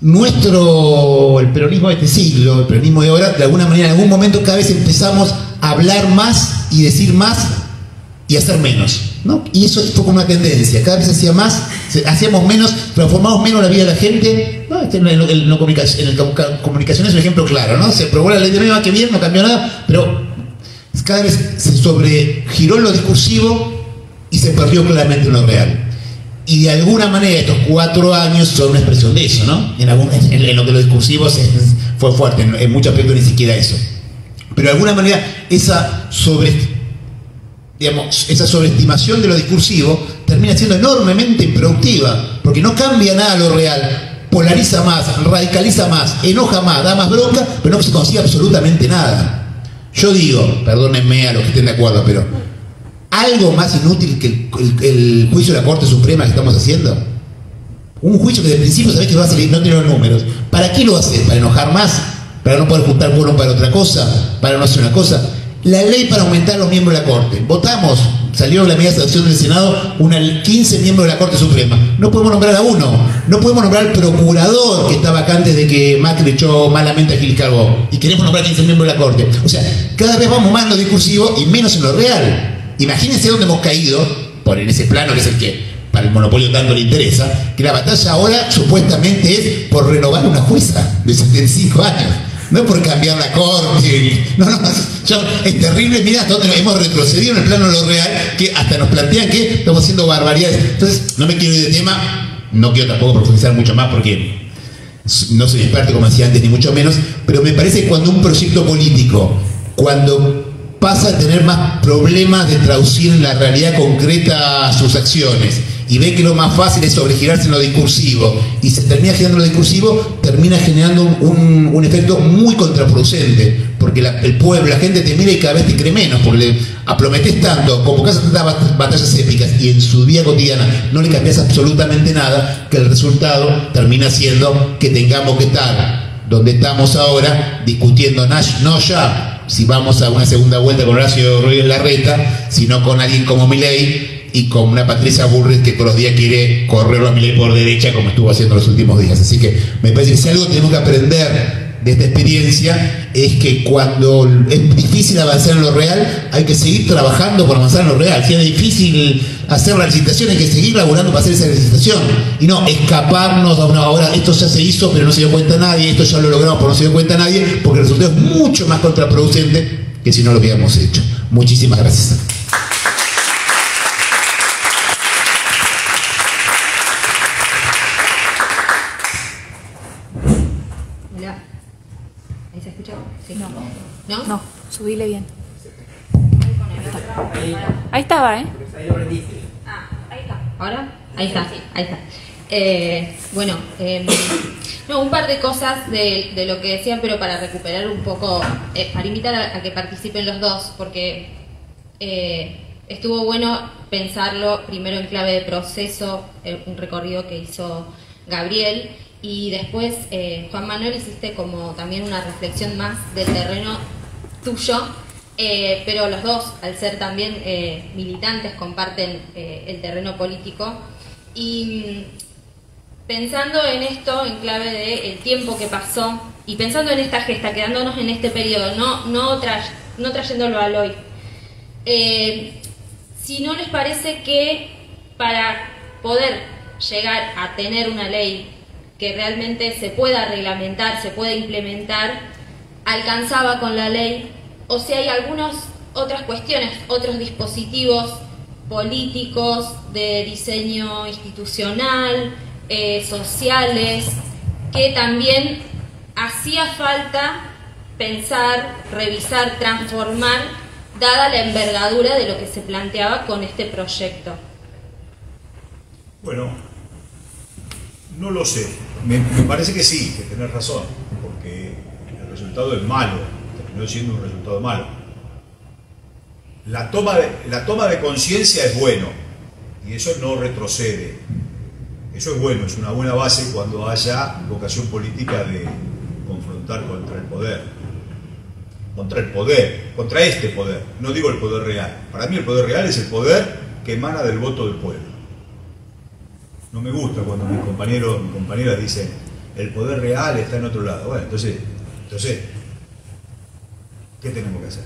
Speaker 3: El peronismo de este siglo, el peronismo de ahora, de alguna manera, en algún momento cada vez empezamos a hablar más y decir más y hacer menos, ¿no? Y eso fue como una tendencia, cada vez hacía más, hacíamos menos, transformamos menos la vida de la gente, ¿no? En comunicación es un ejemplo claro, ¿no? Se aprobó la ley de medios, que bien, no cambió nada, pero cada vez se sobregiró en lo discursivo y se perdió claramente en lo real. Y de alguna manera estos 4 años son una expresión de eso, ¿no? En lo que lo discursivo fue fuerte, en muchos aspectos ni siquiera eso. Pero de alguna manera esa sobreestimación de lo discursivo termina siendo enormemente improductiva, porque no cambia nada lo real, polariza más, radicaliza más, enoja más, da más bronca, pero no se consigue absolutamente nada. Yo digo, perdónenme a los que estén de acuerdo, pero ¿algo más inútil que el juicio de la Corte Suprema que estamos haciendo? Un juicio que de principio sabés que va a salir, no tiene los números. ¿Para qué lo haces? ¿Para enojar más? ¿Para no poder juntar quórum para otra cosa? ¿Para no hacer una cosa? La ley para aumentar los miembros de la Corte. Votamos, salió la medida de sanción del Senado, 15 miembros de la Corte Suprema. No podemos nombrar a uno. No podemos nombrar al procurador que está vacante desde que Macri echó malamente a Gil Carbó. Y queremos nombrar 15 miembros de la Corte. O sea, cada vez vamos más en lo discursivo y menos en lo real. Imagínense dónde hemos caído, por en ese plano que es el que para el monopolio tanto le interesa, que la batalla ahora supuestamente es por renovar una jueza de 75 años. No es por cambiar la corte, no, es terrible. Mira, hasta donde hemos retrocedido en el plano de lo real, que hasta nos plantean que estamos haciendo barbaridades. Entonces, no me quiero ir de tema, no quiero tampoco profundizar mucho más porque no soy experto, como decía antes, ni mucho menos, pero me parece que cuando un proyecto político, cuando pasa a tener más problemas de traducir en la realidad concreta sus acciones y ve que lo más fácil es sobregirarse en lo discursivo y se termina generando lo discursivo, termina generando un efecto muy contraproducente, porque el pueblo, la gente te mira y cada vez te cree menos, porque le aprometés tanto, convocás a tantas batallas épicas y en su vida cotidiana no le cambias absolutamente nada, que el resultado termina siendo que tengamos que estar donde estamos ahora discutiendo no ya si vamos a una segunda vuelta con Horacio Rodríguez Larreta, sino con alguien como Milei y con una Patricia Bullrich que todos los días quiere correrlo a Milei por derecha, como estuvo haciendo los últimos días. Así que me parece que si algo tenemos que aprender de esta experiencia es que cuando es difícil avanzar en lo real, hay que seguir trabajando por avanzar en lo real. Si es difícil hacer la licitación, hay que seguir laburando para hacer esa licitación y no escaparnos a una ahora esto ya se hizo pero no se dio cuenta nadie, esto ya lo logramos pero no se dio cuenta nadie, porque el resultado es mucho más contraproducente que si no lo hubiéramos hecho. Muchísimas gracias.
Speaker 1: Hola. ¿Ahí se escucha? Sí. No.
Speaker 5: No, subile bien. Ahí estaba, ¿eh?
Speaker 1: Ahí está. ¿Ahora? Ahí está. Bueno, un par de cosas de lo que decían, pero para recuperar un poco, para invitar a que participen los dos, porque estuvo bueno pensarlo primero en clave de proceso, un recorrido que hizo Gabriel, y después Juan Manuel hiciste como también una reflexión más del terreno tuyo. Pero los dos, al ser también militantes, comparten el terreno político. Y pensando en esto, en clave de el tiempo que pasó, y pensando en esta gesta, quedándonos en este periodo, no trayéndolo al hoy, si no les parece que para poder llegar a tener una ley que realmente se pueda reglamentar, se pueda implementar, alcanzaba con la ley, o si hay algunas otras cuestiones, otros dispositivos políticos, de diseño institucional, sociales, que también hacía falta pensar, revisar, transformar dada la envergadura de lo que se planteaba con este proyecto?
Speaker 2: Bueno, no lo sé. Me parece que sí, que tenés razón, porque el resultado es malo, terminó siendo un resultado malo. La toma de conciencia es bueno, y eso no retrocede. Eso es bueno, es una buena base cuando haya vocación política de confrontar contra el poder. Contra este poder. No digo el poder real. Para mí el poder real es el poder que emana del voto del pueblo. No me gusta cuando mis compañeros, mis compañeras dicen el poder real está en otro lado. Bueno, entonces, ¿qué tenemos que hacer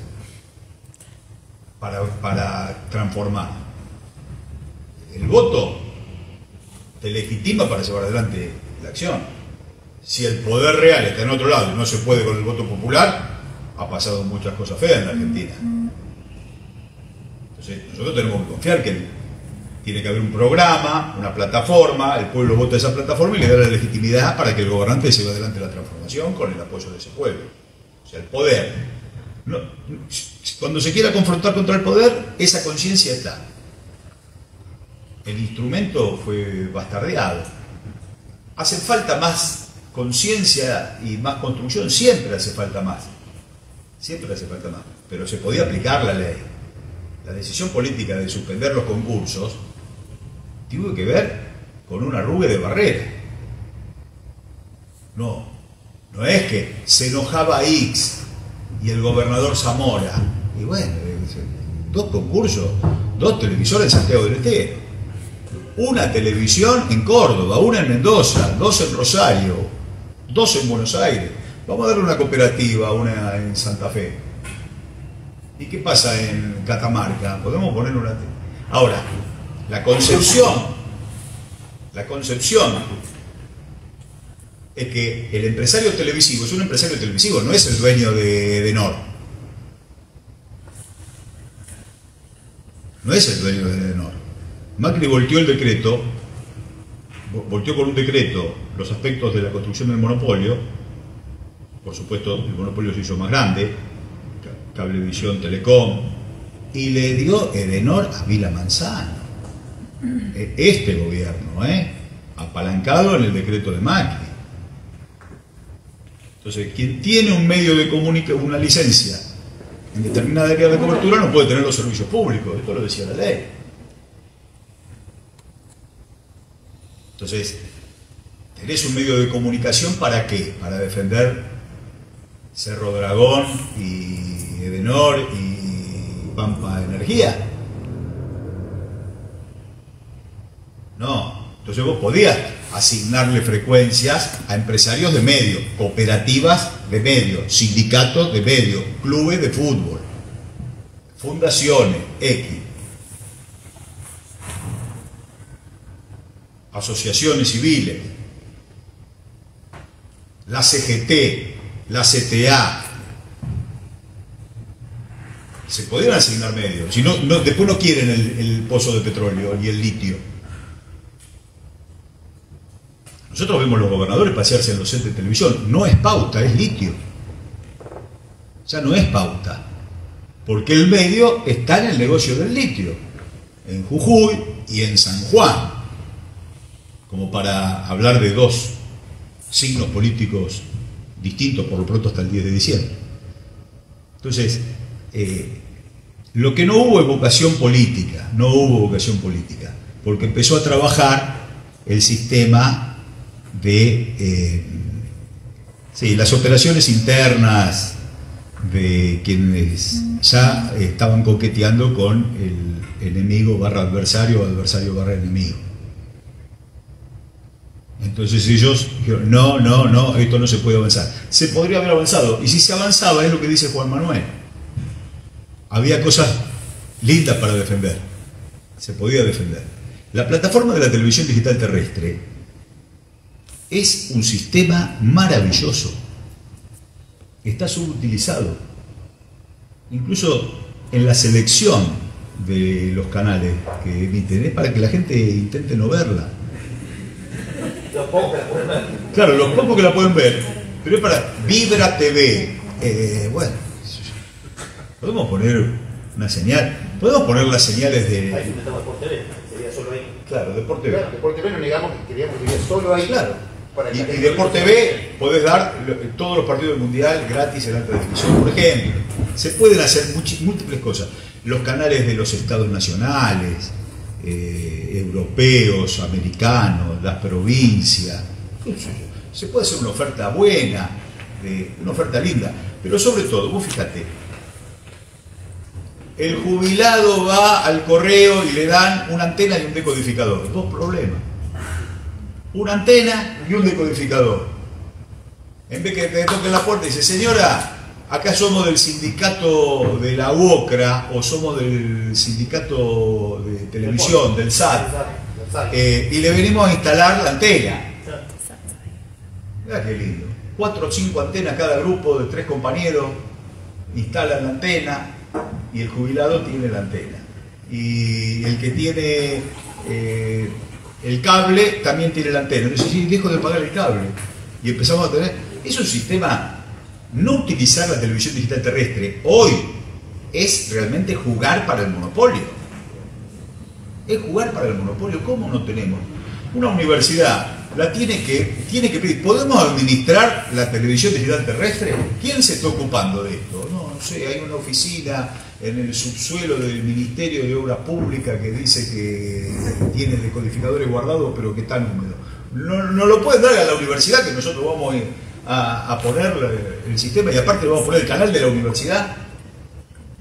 Speaker 2: para transformar? El voto te legitima para llevar adelante la acción. Si el poder real está en otro lado y no se puede con el voto popular, ha pasado muchas cosas feas en la Argentina. Entonces, nosotros tenemos que confiar que tiene que haber un programa, una plataforma, el pueblo vota esa plataforma y le da la legitimidad para que el gobernante lleve adelante la transformación con el apoyo de ese pueblo. O sea, el poder. Cuando se quiera confrontar contra el poder, esa conciencia está. El instrumento fue bastardeado. Hace falta más conciencia y más construcción, siempre hace falta más. Siempre hace falta más. Pero se podía aplicar la ley. La decisión política de suspender los concursos tuvo que ver con un arrugue de barrera. No es que se enojaba X y el gobernador Zamora. Y bueno, 2 concursos, 2 televisores en Santiago del Estero, una televisión en Córdoba, una en Mendoza, 2 en Rosario, 2 en Buenos Aires. Vamos a darle una cooperativa, una en Santa Fe. ¿Y qué pasa en Catamarca? Podemos poner una... Ahora, la concepción es que el empresario televisivo es un empresario televisivo, no es el dueño de Edenor. No es el dueño de Edenor. Macri volteó con un decreto los aspectos de la construcción del monopolio. Por supuesto, el monopolio se hizo más grande, Cablevisión, Telecom, y le dio Edenor a Vila Manzano. Este gobierno, apalancado en el decreto de Macri. Entonces, quien tiene un medio de comunicación, una licencia en determinada área de cobertura, no puede tener los servicios públicos. Esto lo decía la ley. Entonces, tenés un medio de comunicación ¿para qué? Para defender Cerro Dragón y Edenor y Pampa Energía. No. Entonces vos podías asignarle frecuencias a empresarios de medios, cooperativas de medios, sindicatos de medios, clubes de fútbol, fundaciones, X, asociaciones civiles, la CGT, la CTA. Se podían asignar medios, si no, después no quieren el pozo de petróleo y el litio. Nosotros vemos los gobernadores pasearse en los sets de televisión. No es pauta, es litio. Ya no es pauta. Porque el medio está en el negocio del litio. En Jujuy y en San Juan. Como para hablar de 2 signos políticos distintos, por lo pronto hasta el 10 de diciembre. Entonces, lo que no hubo es vocación política. No hubo vocación política. Porque empezó a trabajar el sistema de las operaciones internas de quienes ya estaban coqueteando con el enemigo barra adversario o adversario barra enemigo. Entonces ellos dijeron, no, esto no se puede avanzar. Se podría haber avanzado, y si se avanzaba es lo que dice Juan Manuel. Había cosas lindas para defender, se podía defender. La plataforma de la televisión digital terrestre es un sistema maravilloso. Está subutilizado. Incluso en la selección de los canales que emiten, es para que la gente intente no verla. Claro, los pocos que la pueden ver, pero es para Vibra TV. Bueno, podemos poner una señal. Podemos poner las señales
Speaker 6: Ahí
Speaker 2: de...
Speaker 6: intentamos Deporte TV, sería solo ahí.
Speaker 2: Claro, Deporte B.
Speaker 3: Claro, Deporte B no negamos que queríamos que iría solo ahí.
Speaker 2: Claro.
Speaker 3: Para
Speaker 2: Y
Speaker 3: que-
Speaker 2: Deporte B podés dar todos los partidos del Mundial gratis en alta definición. Por ejemplo, se pueden hacer múltiples cosas. Los canales de los estados nacionales, europeos, americanos, las provincias. Se puede hacer una oferta buena, una oferta linda. Pero sobre todo, vos fíjate, el jubilado va al correo y le dan una antena y un decodificador. Dos problemas. Una antena y un decodificador. En vez que te toquen la puerta y dice, señora, acá somos del sindicato de la UOCRA o somos del sindicato de televisión, del SAT, y le venimos a instalar la antena. Mirá qué lindo. 4 o 5 antenas cada grupo de 3 compañeros instalan la antena y el jubilado tiene la antena. Y el que tiene el cable también tiene la antena. Entonces, sí, dejo de pagar el cable. Y empezamos a tener... Es un sistema... No utilizar la televisión digital terrestre hoy es realmente jugar para el monopolio. Es jugar para el monopolio. ¿Cómo no tenemos? Una universidad la tiene que pedir. ¿Podemos administrar la televisión digital terrestre? ¿Quién se está ocupando de esto? No sé, hay una oficina en el subsuelo del Ministerio de Obras Públicas que dice que tiene decodificadores guardados pero que están húmedos. No lo pueden dar a la universidad, que nosotros vamos a poner el sistema, y aparte le vamos a poner el canal de la universidad,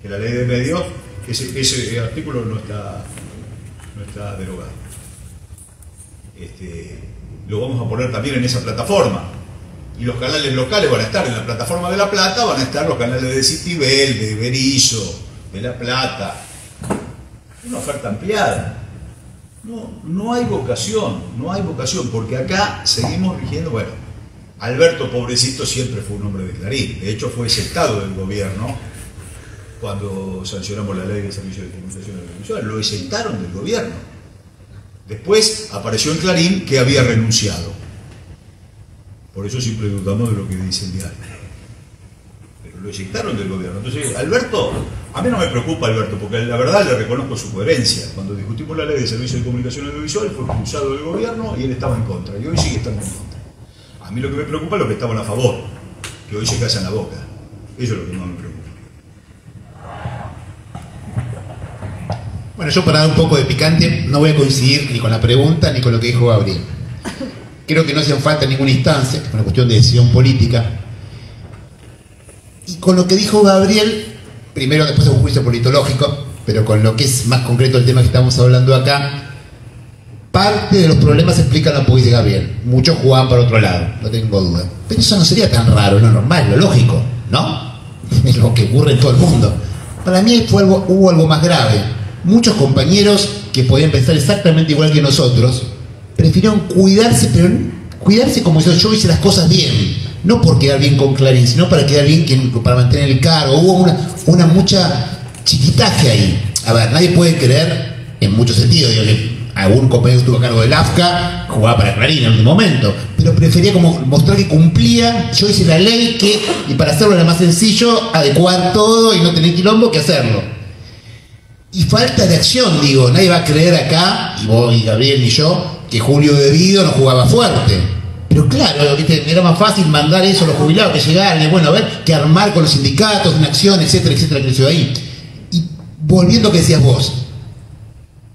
Speaker 2: que la ley de medios, ese artículo no está derogado. Lo vamos a poner también en esa plataforma. Y los canales locales van a estar en la plataforma de La Plata, van a estar los canales de Citibel, de Berizo, de La Plata. Una oferta ampliada. No hay vocación, porque acá seguimos rigiendo, bueno, Alberto, pobrecito, siempre fue un hombre de Clarín. De hecho, fue exentado del gobierno cuando sancionamos la ley de servicios de comunicación audiovisual. Lo exentaron del gobierno. Después apareció en Clarín que había renunciado. Por eso siempre dudamos de lo que dice el diario. Pero lo exentaron del gobierno. Entonces, Alberto, a mí no me preocupa Alberto, porque la verdad le reconozco su coherencia. Cuando discutimos la ley de servicios de comunicación audiovisual, fue expulsado del gobierno y él estaba en contra. Y hoy sigue estando en contra. A mí lo que me preocupa es los que estaban a favor, que hoy se callan la boca. Eso es lo que más me preocupa.
Speaker 3: Bueno, yo para dar un poco de picante no voy a coincidir ni con la pregunta ni con lo que dijo Gabriel. Creo que no hacía falta en ninguna instancia, es una cuestión de decisión política. Y con lo que dijo Gabriel, primero después de un juicio politológico, pero con lo que es más concreto el tema que estamos hablando acá, parte de los problemas se explican lo que dice Gabriel. Muchos jugaban para otro lado, no tengo duda. Pero eso no sería tan raro, es lo normal, lo lógico, ¿no? Es lo que ocurre en todo el mundo. Para mí hubo algo más grave. Muchos compañeros que podían pensar exactamente igual que nosotros, prefirieron cuidarse, pero cuidarse como yo hice las cosas bien. No por quedar bien con Clarín, sino para quedar bien para mantener el cargo. Hubo una mucha chiquitaje ahí. A ver, nadie puede creer, en muchos sentidos, digo que algún compañero que estuvo a cargo del AFCA jugaba para Clarín en un momento, pero prefería como mostrar que cumplía. Yo hice la ley y para hacerlo era más sencillo adecuar todo y no tener quilombo que hacerlo. Y falta de acción, digo, nadie va a creer acá, y vos, y Gabriel, ni yo, que Julio De Vido no jugaba fuerte. Pero claro, era más fácil mandar eso a los jubilados que llegaran, y bueno, a ver, que armar con los sindicatos, una acción, etcétera, etcétera, creció ahí. Y volviendo a lo que decías vos,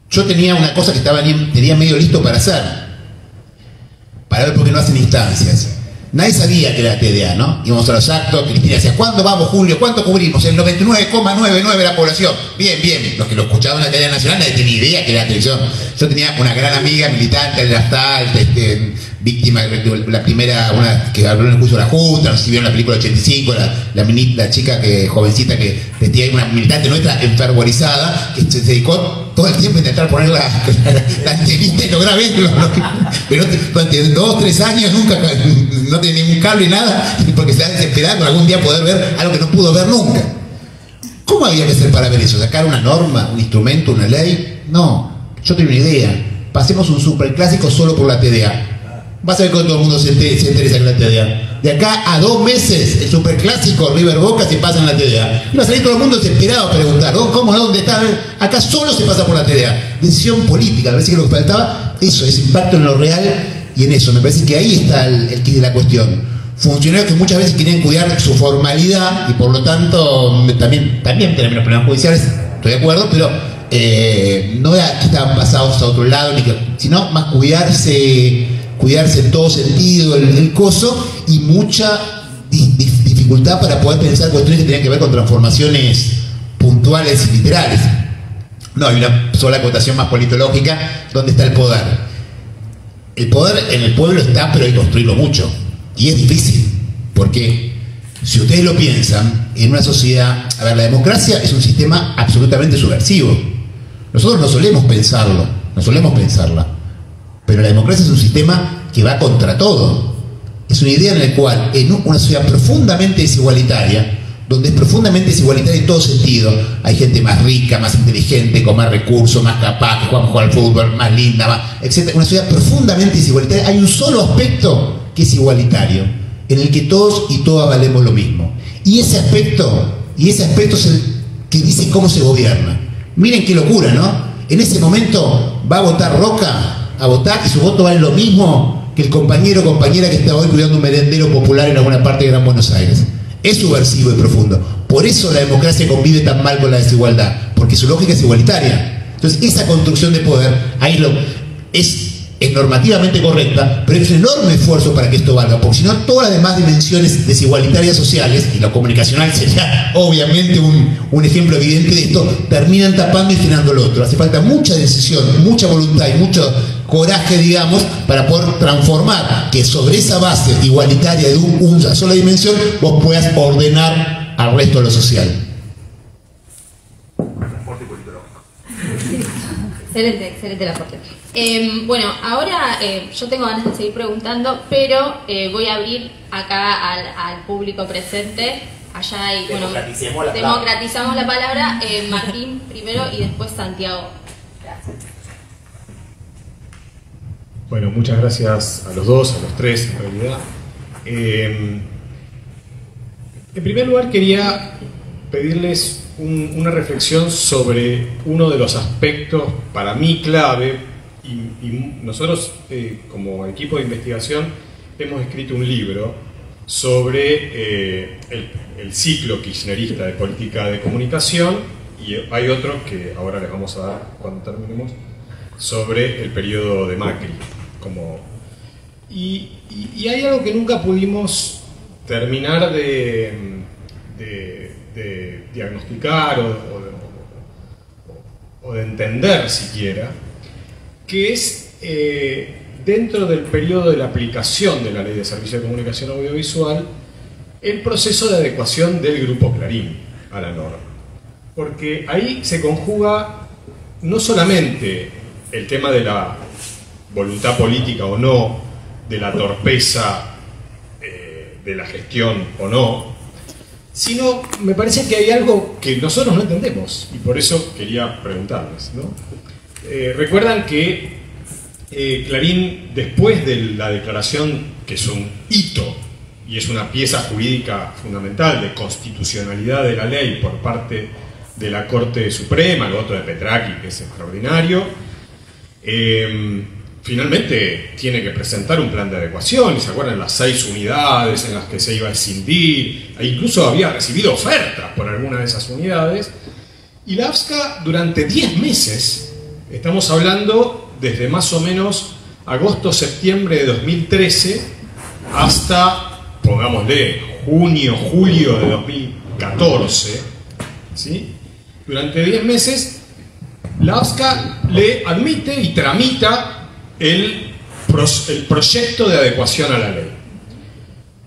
Speaker 3: yo tenía una cosa que tenía medio listo para hacer, para ver por qué no hacen instancias. Nadie sabía que era TDA, ¿no? Íbamos a los actos, Cristina decía, ¿cuándo vamos, Julio? ¿Cuánto cubrimos? El 99,99 de la población. Bien, bien. Los que lo escuchaban en la cadena nacional nadie tenía idea que era televisión. Yo tenía una gran amiga militante de la Astal, víctima, la primera, una que habló en el juicio de la Junta, no sé si vieron la película 85, la chica jovencita que vestía una militante nuestra enfervorizada, que se dedicó todo el tiempo a intentar poner la antenita y lograr verlo. Pero durante 2 o 3 años nunca, no tenía ningún cable y nada, porque se estaba desesperado con algún día poder ver algo que no pudo ver nunca. ¿Cómo había que hacer para ver eso? ¿Sacar una norma, un instrumento, una ley? No, yo tengo una idea. Pasemos un superclásico solo por la TDA. vas a ver que todo el mundo se interesa en la TDA. De acá a 2 meses, el superclásico River Boca se pasa en la TDA. Va a salir todo el mundo desesperado a preguntar, ¿oh, ¿cómo? ¿Dónde está? Acá solo se pasa por la TDA. Decisión política, me parece que lo que faltaba, eso, ese impacto en lo real y en eso. Me parece que ahí está el quid de la cuestión. Funcionarios que muchas veces quieren cuidar su formalidad y por lo tanto también tenemos problemas judiciales, estoy de acuerdo, pero no era que estaban pasados a otro lado, sino más cuidarse en todo sentido, el coso, y mucha dificultad para poder pensar cuestiones que tenían que ver con transformaciones puntuales y literales. No, hay una sola acotación más politológica. ¿Dónde está el poder? El poder en el pueblo está, pero hay que construirlo mucho. Y es difícil, porque si ustedes lo piensan, en una sociedad, a ver, la democracia es un sistema absolutamente subversivo. Nosotros no solemos pensarla, pero la democracia es un sistema que va contra todo. Es una idea en la cual, en una sociedad profundamente desigualitaria, donde es profundamente desigualitaria en todo sentido, hay gente más rica, más inteligente, con más recursos, más capaz, que juega mejor al fútbol, más linda, etc. Una sociedad profundamente desigualitaria. Hay un solo aspecto que es igualitario, en el que todos y todas valemos lo mismo. Y ese aspecto es el que dice cómo se gobierna. Miren qué locura, ¿no? En ese momento va a votar Roca, a votar, y su voto vale lo mismo que el compañero o compañera que está hoy cuidando un merendero popular en alguna parte de Gran Buenos Aires. Es subversivo y profundo. Por eso la democracia convive tan mal con la desigualdad, porque su lógica es igualitaria. Entonces esa construcción de poder, ahí es normativamente correcta, pero es un enorme esfuerzo para que esto valga, porque si no, todas las demás dimensiones desigualitarias sociales, y lo comunicacional sería obviamente un ejemplo evidente de esto, terminan tapando y frenando lo otro. Hace falta mucha decisión, mucha voluntad y mucho coraje, digamos, para poder transformar que sobre esa base igualitaria de una sola dimensión vos puedas ordenar al resto de lo social.
Speaker 1: Excelente el aporte. Bueno, ahora yo tengo ganas de seguir preguntando, pero voy a abrir acá al público presente. Allá hay, bueno, democratizamos la palabra. Martín primero y después Santiago. Gracias.
Speaker 4: Bueno, muchas gracias a los dos, a los tres en realidad. En primer lugar quería pedirles una reflexión sobre uno de los aspectos para mí clave, y nosotros como equipo de investigación hemos escrito un libro sobre el ciclo kirchnerista de política de comunicación, y hay otro que ahora les vamos a dar cuando terminemos, sobre el periodo de Macri. Y hay algo que nunca pudimos terminar de diagnosticar o de entender siquiera, que es dentro del periodo de la aplicación de la Ley de Servicio de Comunicación Audiovisual, el proceso de adecuación del Grupo Clarín a la norma. Porque ahí se conjuga no solamente el tema de la voluntad política o no, de la torpeza de la gestión o no, sino me parece que hay algo que nosotros no entendemos, y por eso quería preguntarles, ¿no? Recuerdan que Clarín, después de la declaración, que es un hito y es una pieza jurídica fundamental de constitucionalidad de la ley por parte de la Corte Suprema, lo otro de Petraki, que es extraordinario, finalmente tiene que presentar un plan de adecuación, y se acuerdan las 6 unidades en las que se iba a escindir, e incluso había recibido ofertas por alguna de esas unidades, y la AFSCA durante 10 meses, estamos hablando desde más o menos agosto-septiembre de 2013 hasta, pongámosle, junio-julio de 2014, ¿sí? Durante 10 meses la AFSCA le admite y tramita el proyecto de adecuación a la ley.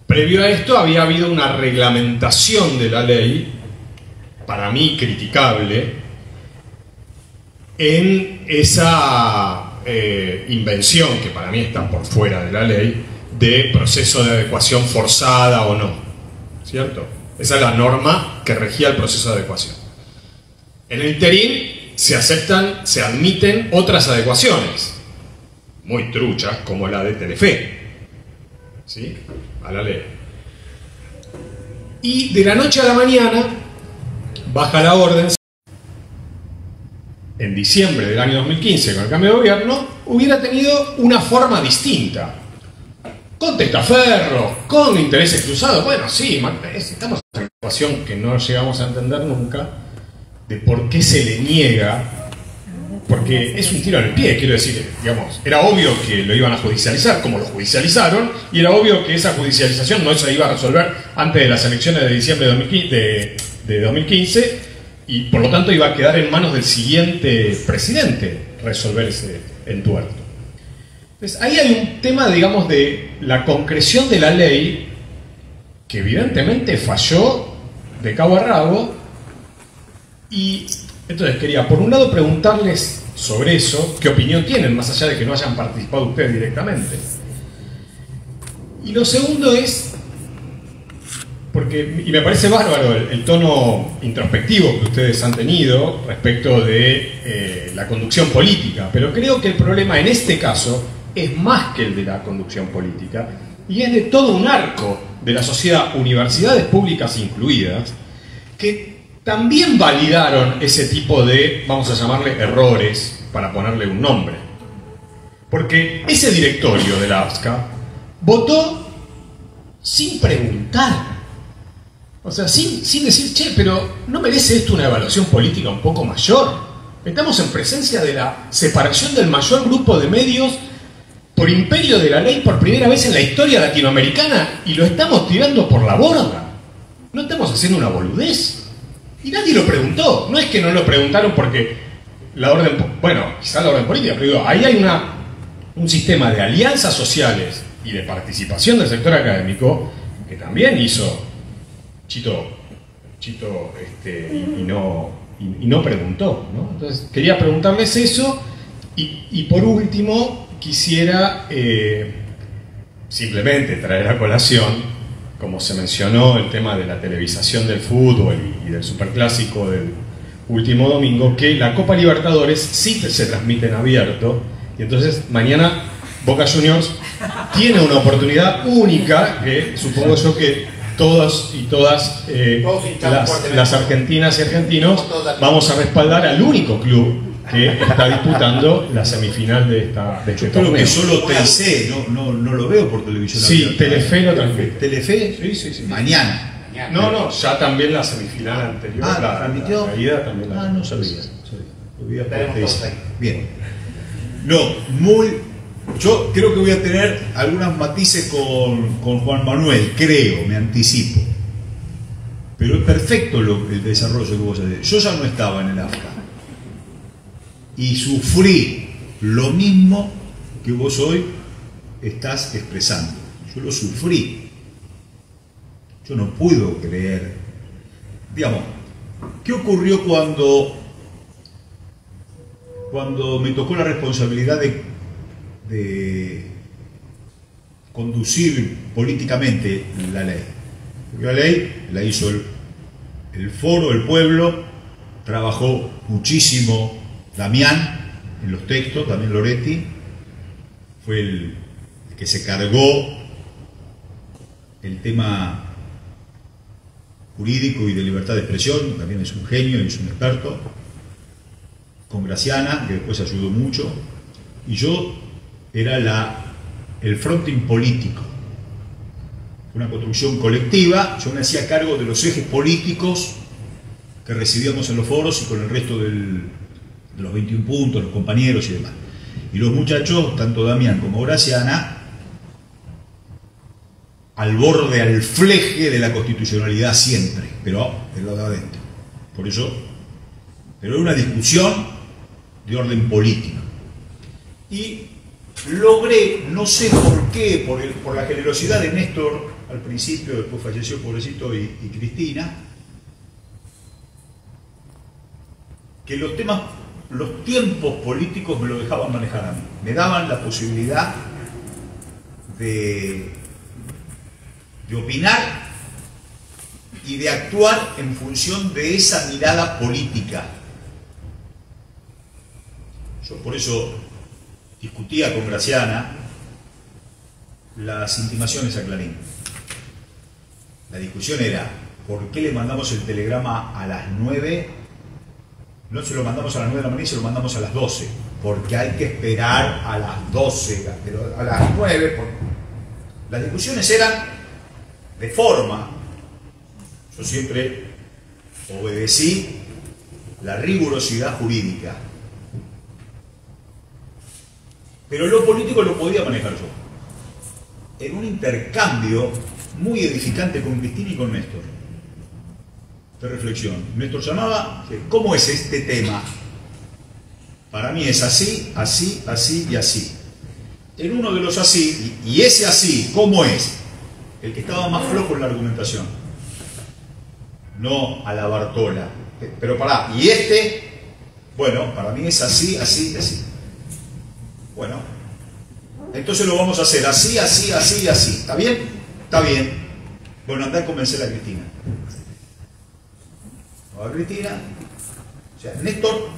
Speaker 4: Previo a esto había habido una reglamentación de la ley, para mí criticable, en esa invención, que para mí está por fuera de la ley, de proceso de adecuación forzada o no, ¿cierto? Esa es la norma que regía el proceso de adecuación. En el interín se admiten otras adecuaciones muy truchas, como la de Telefe, ¿sí? A la ley. Y de la noche a la mañana baja la orden. En diciembre del año 2015, con el cambio de gobierno, hubiera tenido una forma distinta. Con testaferros, con intereses cruzados. Bueno, sí, estamos en una situación que no llegamos a entender nunca de por qué se le niega, porque es un tiro en el pie, quiero decir, digamos, era obvio que lo iban a judicializar, como lo judicializaron, y era obvio que esa judicialización no se iba a resolver antes de las elecciones de diciembre de 2015, y por lo tanto iba a quedar en manos del siguiente presidente resolver ese entuerto. Entonces, ahí hay un tema, digamos, de la concreción de la ley que evidentemente falló de cabo a rabo. Y entonces quería, por un lado, preguntarles sobre eso, qué opinión tienen, más allá de que no hayan participado ustedes directamente. Y lo segundo es, y me parece bárbaro el tono introspectivo que ustedes han tenido respecto de la conducción política, pero creo que el problema en este caso es más que el de la conducción política, y es de todo un arco de la sociedad, universidades públicas incluidas, que también validaron ese tipo de, vamos a llamarle, errores, para ponerle un nombre. Porque ese directorio de la AFSCA votó sin preguntar. O sea, sin decir, che, pero ¿no merece esto una evaluación política un poco mayor? Estamos en presencia de la separación del mayor grupo de medios por imperio de la ley por primera vez en la historia latinoamericana y lo estamos tirando por la borda. No estamos haciendo una boludez. Y nadie lo preguntó. No es que no lo preguntaron porque la orden... Bueno, quizás la orden política, pero digo, ahí hay un sistema de alianzas sociales y de participación del sector académico que también hizo Chito y no preguntó, ¿no? Entonces, quería preguntarles eso y por último quisiera simplemente traer a colación, como se mencionó, el tema de la televisación del fútbol y del superclásico del último domingo, que la Copa Libertadores sí se transmite en abierto, y entonces mañana Boca Juniors tiene una oportunidad única que supongo yo que todos y todas las argentinas y argentinos vamos a respaldar al único club que está disputando la semifinal de este torneo.
Speaker 2: Creo que solo Telefe, no lo veo por televisión.
Speaker 4: Sí,
Speaker 2: abierta.
Speaker 4: Telefe lo transmite.
Speaker 2: ¿Telefe?
Speaker 4: Sí.
Speaker 2: Mañana.
Speaker 4: No, ya también la semifinal anterior.
Speaker 2: ¿La transmitió?
Speaker 4: La ida también la
Speaker 2: no sabía. Lo vi a
Speaker 6: Estaremos todos ahí.
Speaker 2: Bien. Yo creo que voy a tener algunos matices con Juan Manuel, creo, me anticipo. Pero es perfecto el desarrollo que vos hacés. Yo ya no estaba en el AFCA. Y sufrí lo mismo que vos hoy estás expresando. Yo lo sufrí. Yo no puedo creer. Digamos, ¿qué ocurrió cuando me tocó la responsabilidad de conducir políticamente la ley? Porque la ley la hizo el foro, el pueblo, trabajó muchísimo Damián en los textos, también Loretti, fue el que se cargó el tema jurídico y de libertad de expresión, también es un genio y es un experto, con Graciana, que después ayudó mucho, y yo era el fronting político. Fue una construcción colectiva, yo me hacía cargo de los ejes políticos que recibíamos en los foros y con el resto de los 21 puntos, los compañeros y demás. Y los muchachos, tanto Damián como Graciana, al borde, al fleje de la constitucionalidad siempre, pero del lado de adentro. Por eso, pero era una discusión de orden político. Y logré, no sé por qué, por la generosidad de Néstor al principio, después falleció pobrecito y Cristina, que los tiempos políticos me lo dejaban manejar a mí, me daban la posibilidad de opinar y de actuar en función de esa mirada política. Yo por eso discutía con Graciana las intimaciones a Clarín. La discusión era, ¿por qué le mandamos el telegrama a las 9? No se lo mandamos a las 9 de la mañana y se lo mandamos a las 12, porque hay que esperar a las 12, pero a las 9. Las discusiones eran de forma. Yo siempre obedecí la rigurosidad jurídica, pero lo político lo podía manejar yo, en un intercambio muy edificante con Cristina y con Néstor, de reflexión. Néstor llamaba, ¿cómo es este tema? Para mí es así, así, así y así. En uno de los así, y ese así, ¿cómo es? El que estaba más flojo en la argumentación, no a la Bartola. Pero pará, y este, bueno, para mí es así, así, así. Bueno, entonces lo vamos a hacer así, así, así, así. ¿Está bien? Está bien. Bueno, andá a convencer a Cristina. A Cristina, o sea, Néstor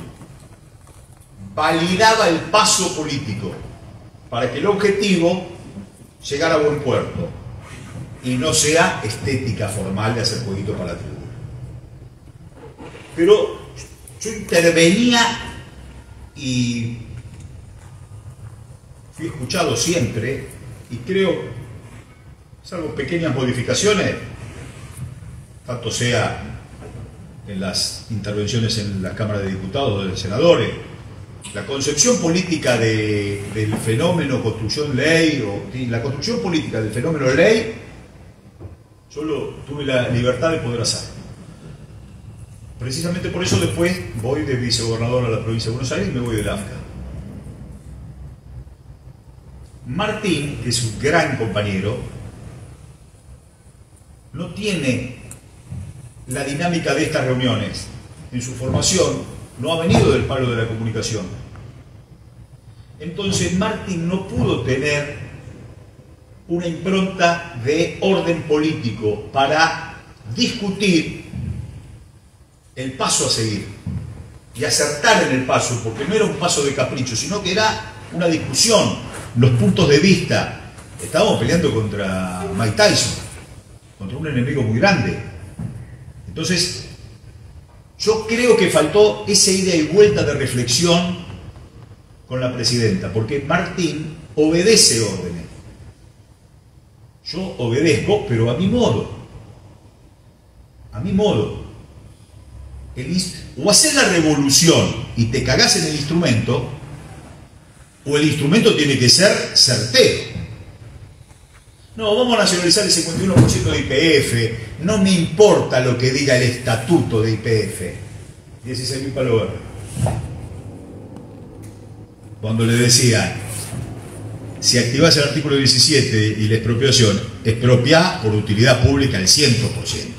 Speaker 2: validaba el paso político para que el objetivo llegara a buen puerto y no sea estética formal de hacer jueguito para la tribuna. Pero yo intervenía y fui escuchado siempre, y creo, salvo pequeñas modificaciones, tanto sea en las intervenciones en la Cámara de Diputados, de senadores, la concepción política del fenómeno construcción ley, o la construcción política del fenómeno ley, yo tuve la libertad de poder hacer. Precisamente por eso después voy de vicegobernador a la provincia de Buenos Aires y me voy del AFCA. Martín, que es un gran compañero, no tiene la dinámica de estas reuniones. En su formación no ha venido del palo de la comunicación. Entonces Martín no pudo tener una impronta de orden político para discutir el paso a seguir y acertar en el paso, porque no era un paso de capricho, sino que era una discusión, los puntos de vista. Estábamos peleando contra Mike Tyson, contra un enemigo muy grande. Entonces, yo creo que faltó esa ida y vuelta de reflexión con la presidenta, porque Martín obedece órdenes. Yo obedezco, pero a mi modo. A mi modo. O hacer la revolución y te cagás en el instrumento, o el instrumento tiene que ser certero. No, vamos a nacionalizar el 51% de YPF, no me importa lo que diga el estatuto de YPF. 16.000 palos verdes. Cuando le decía, si activás el artículo 17 y la expropiación, expropiá por utilidad pública el 100%.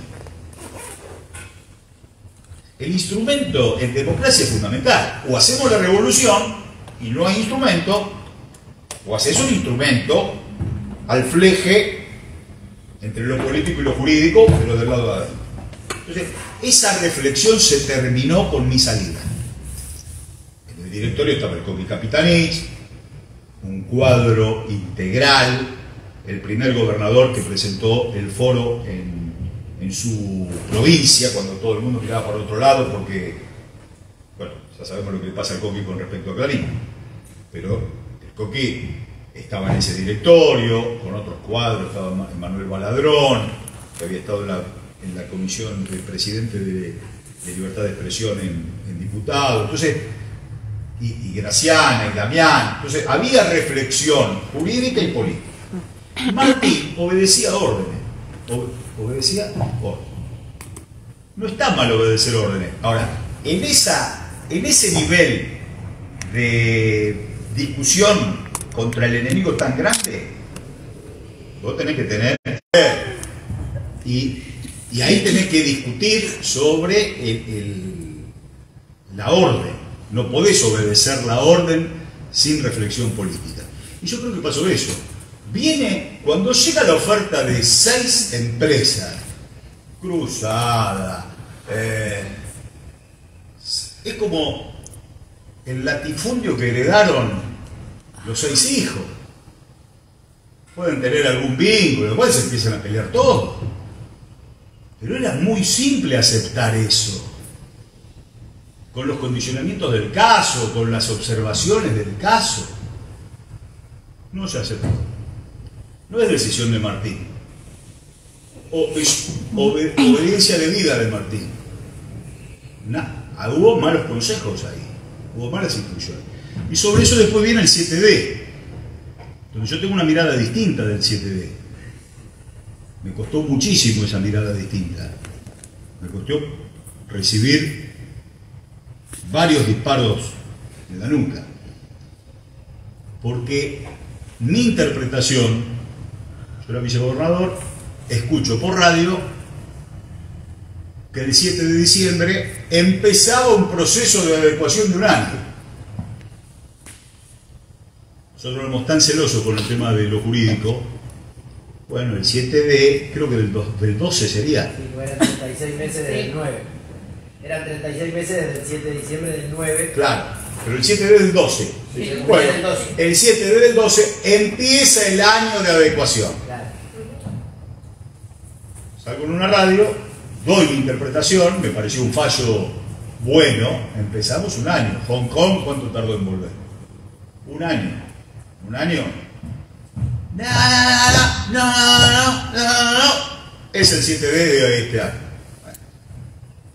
Speaker 2: El instrumento en democracia es fundamental. O hacemos la revolución y no hay instrumento, o haces un instrumento al fleje entre lo político y lo jurídico, pero del lado de adentro. Entonces, esa reflexión se terminó con mi salida. En el directorio estaba el Coqui Capitanich, un cuadro integral, el primer gobernador que presentó el foro en su provincia, cuando todo el mundo miraba para otro lado, porque, bueno, ya sabemos lo que le pasa al Coqui con respecto a Clarín, pero el Coqui estaba en ese directorio, con otros cuadros, estaba Manuel Baladrón, que había estado en la comisión del presidente de libertad de expresión en diputados, entonces, y Graciana y Damián, entonces había reflexión jurídica y política. Martín obedecía órdenes, obedecía órdenes. No está mal obedecer órdenes. Ahora, en ese nivel de discusión contra el enemigo tan grande, vos tenés que tener y ahí tenés que discutir sobre la orden. No podés obedecer la orden sin reflexión política. Y yo creo que pasó eso. Viene, cuando llega la oferta de 6 empresas, Cruzada, es como el latifundio que heredaron los 6 hijos. pueden tener algún vínculo, después se empiezan a pelear todos. Pero era muy simple aceptar eso. Con los condicionamientos del caso, con las observaciones del caso. No se aceptó. No es decisión de Martín. Es obediencia debida de Martín. Hubo malos consejos ahí. Hubo malas instrucciones. Y sobre eso después viene el 7D. Donde yo tengo una mirada distinta del 7D. Me costó muchísimo esa mirada distinta. Me costó recibir varios disparos en la nuca. Porque mi interpretación, yo era vicegobernador, escucho por radio que el 7 de diciembre empezaba un proceso de adecuación de un año. Nosotros éramos tan celosos con el tema de lo jurídico. Bueno, el 7D, creo que del 12 sería.
Speaker 7: Sí, eran 36 meses desde el 9. Eran 36 meses desde el 7 de diciembre del 9.
Speaker 2: Claro, pero el 7D del 12.
Speaker 7: Sí,
Speaker 2: bueno,
Speaker 7: del 12.
Speaker 2: el 7D del 12 empieza el año de adecuación.
Speaker 7: Claro.
Speaker 2: Salgo en una radio, doy mi interpretación, me pareció un fallo bueno. Empezamos un año. Hong Kong, ¿cuánto tardó en volver? Un año. ¿Un año? No. Es el 7D de este año.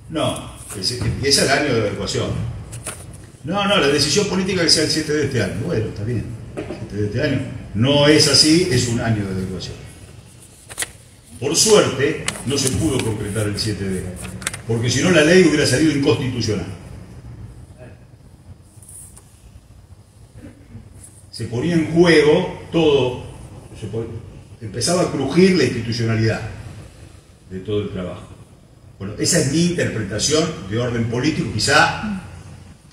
Speaker 2: No, empieza el año de adecuación. No, la decisión política que sea el 7D de este año. Bueno, está bien. El 7D de este año no es así, es un año de adecuación. Por suerte, no se pudo concretar el 7D, porque si no la ley hubiera salido inconstitucional. Se ponía en juego todo, empezaba a crujir la institucionalidad de todo el trabajo. Bueno, esa es mi interpretación de orden político, quizá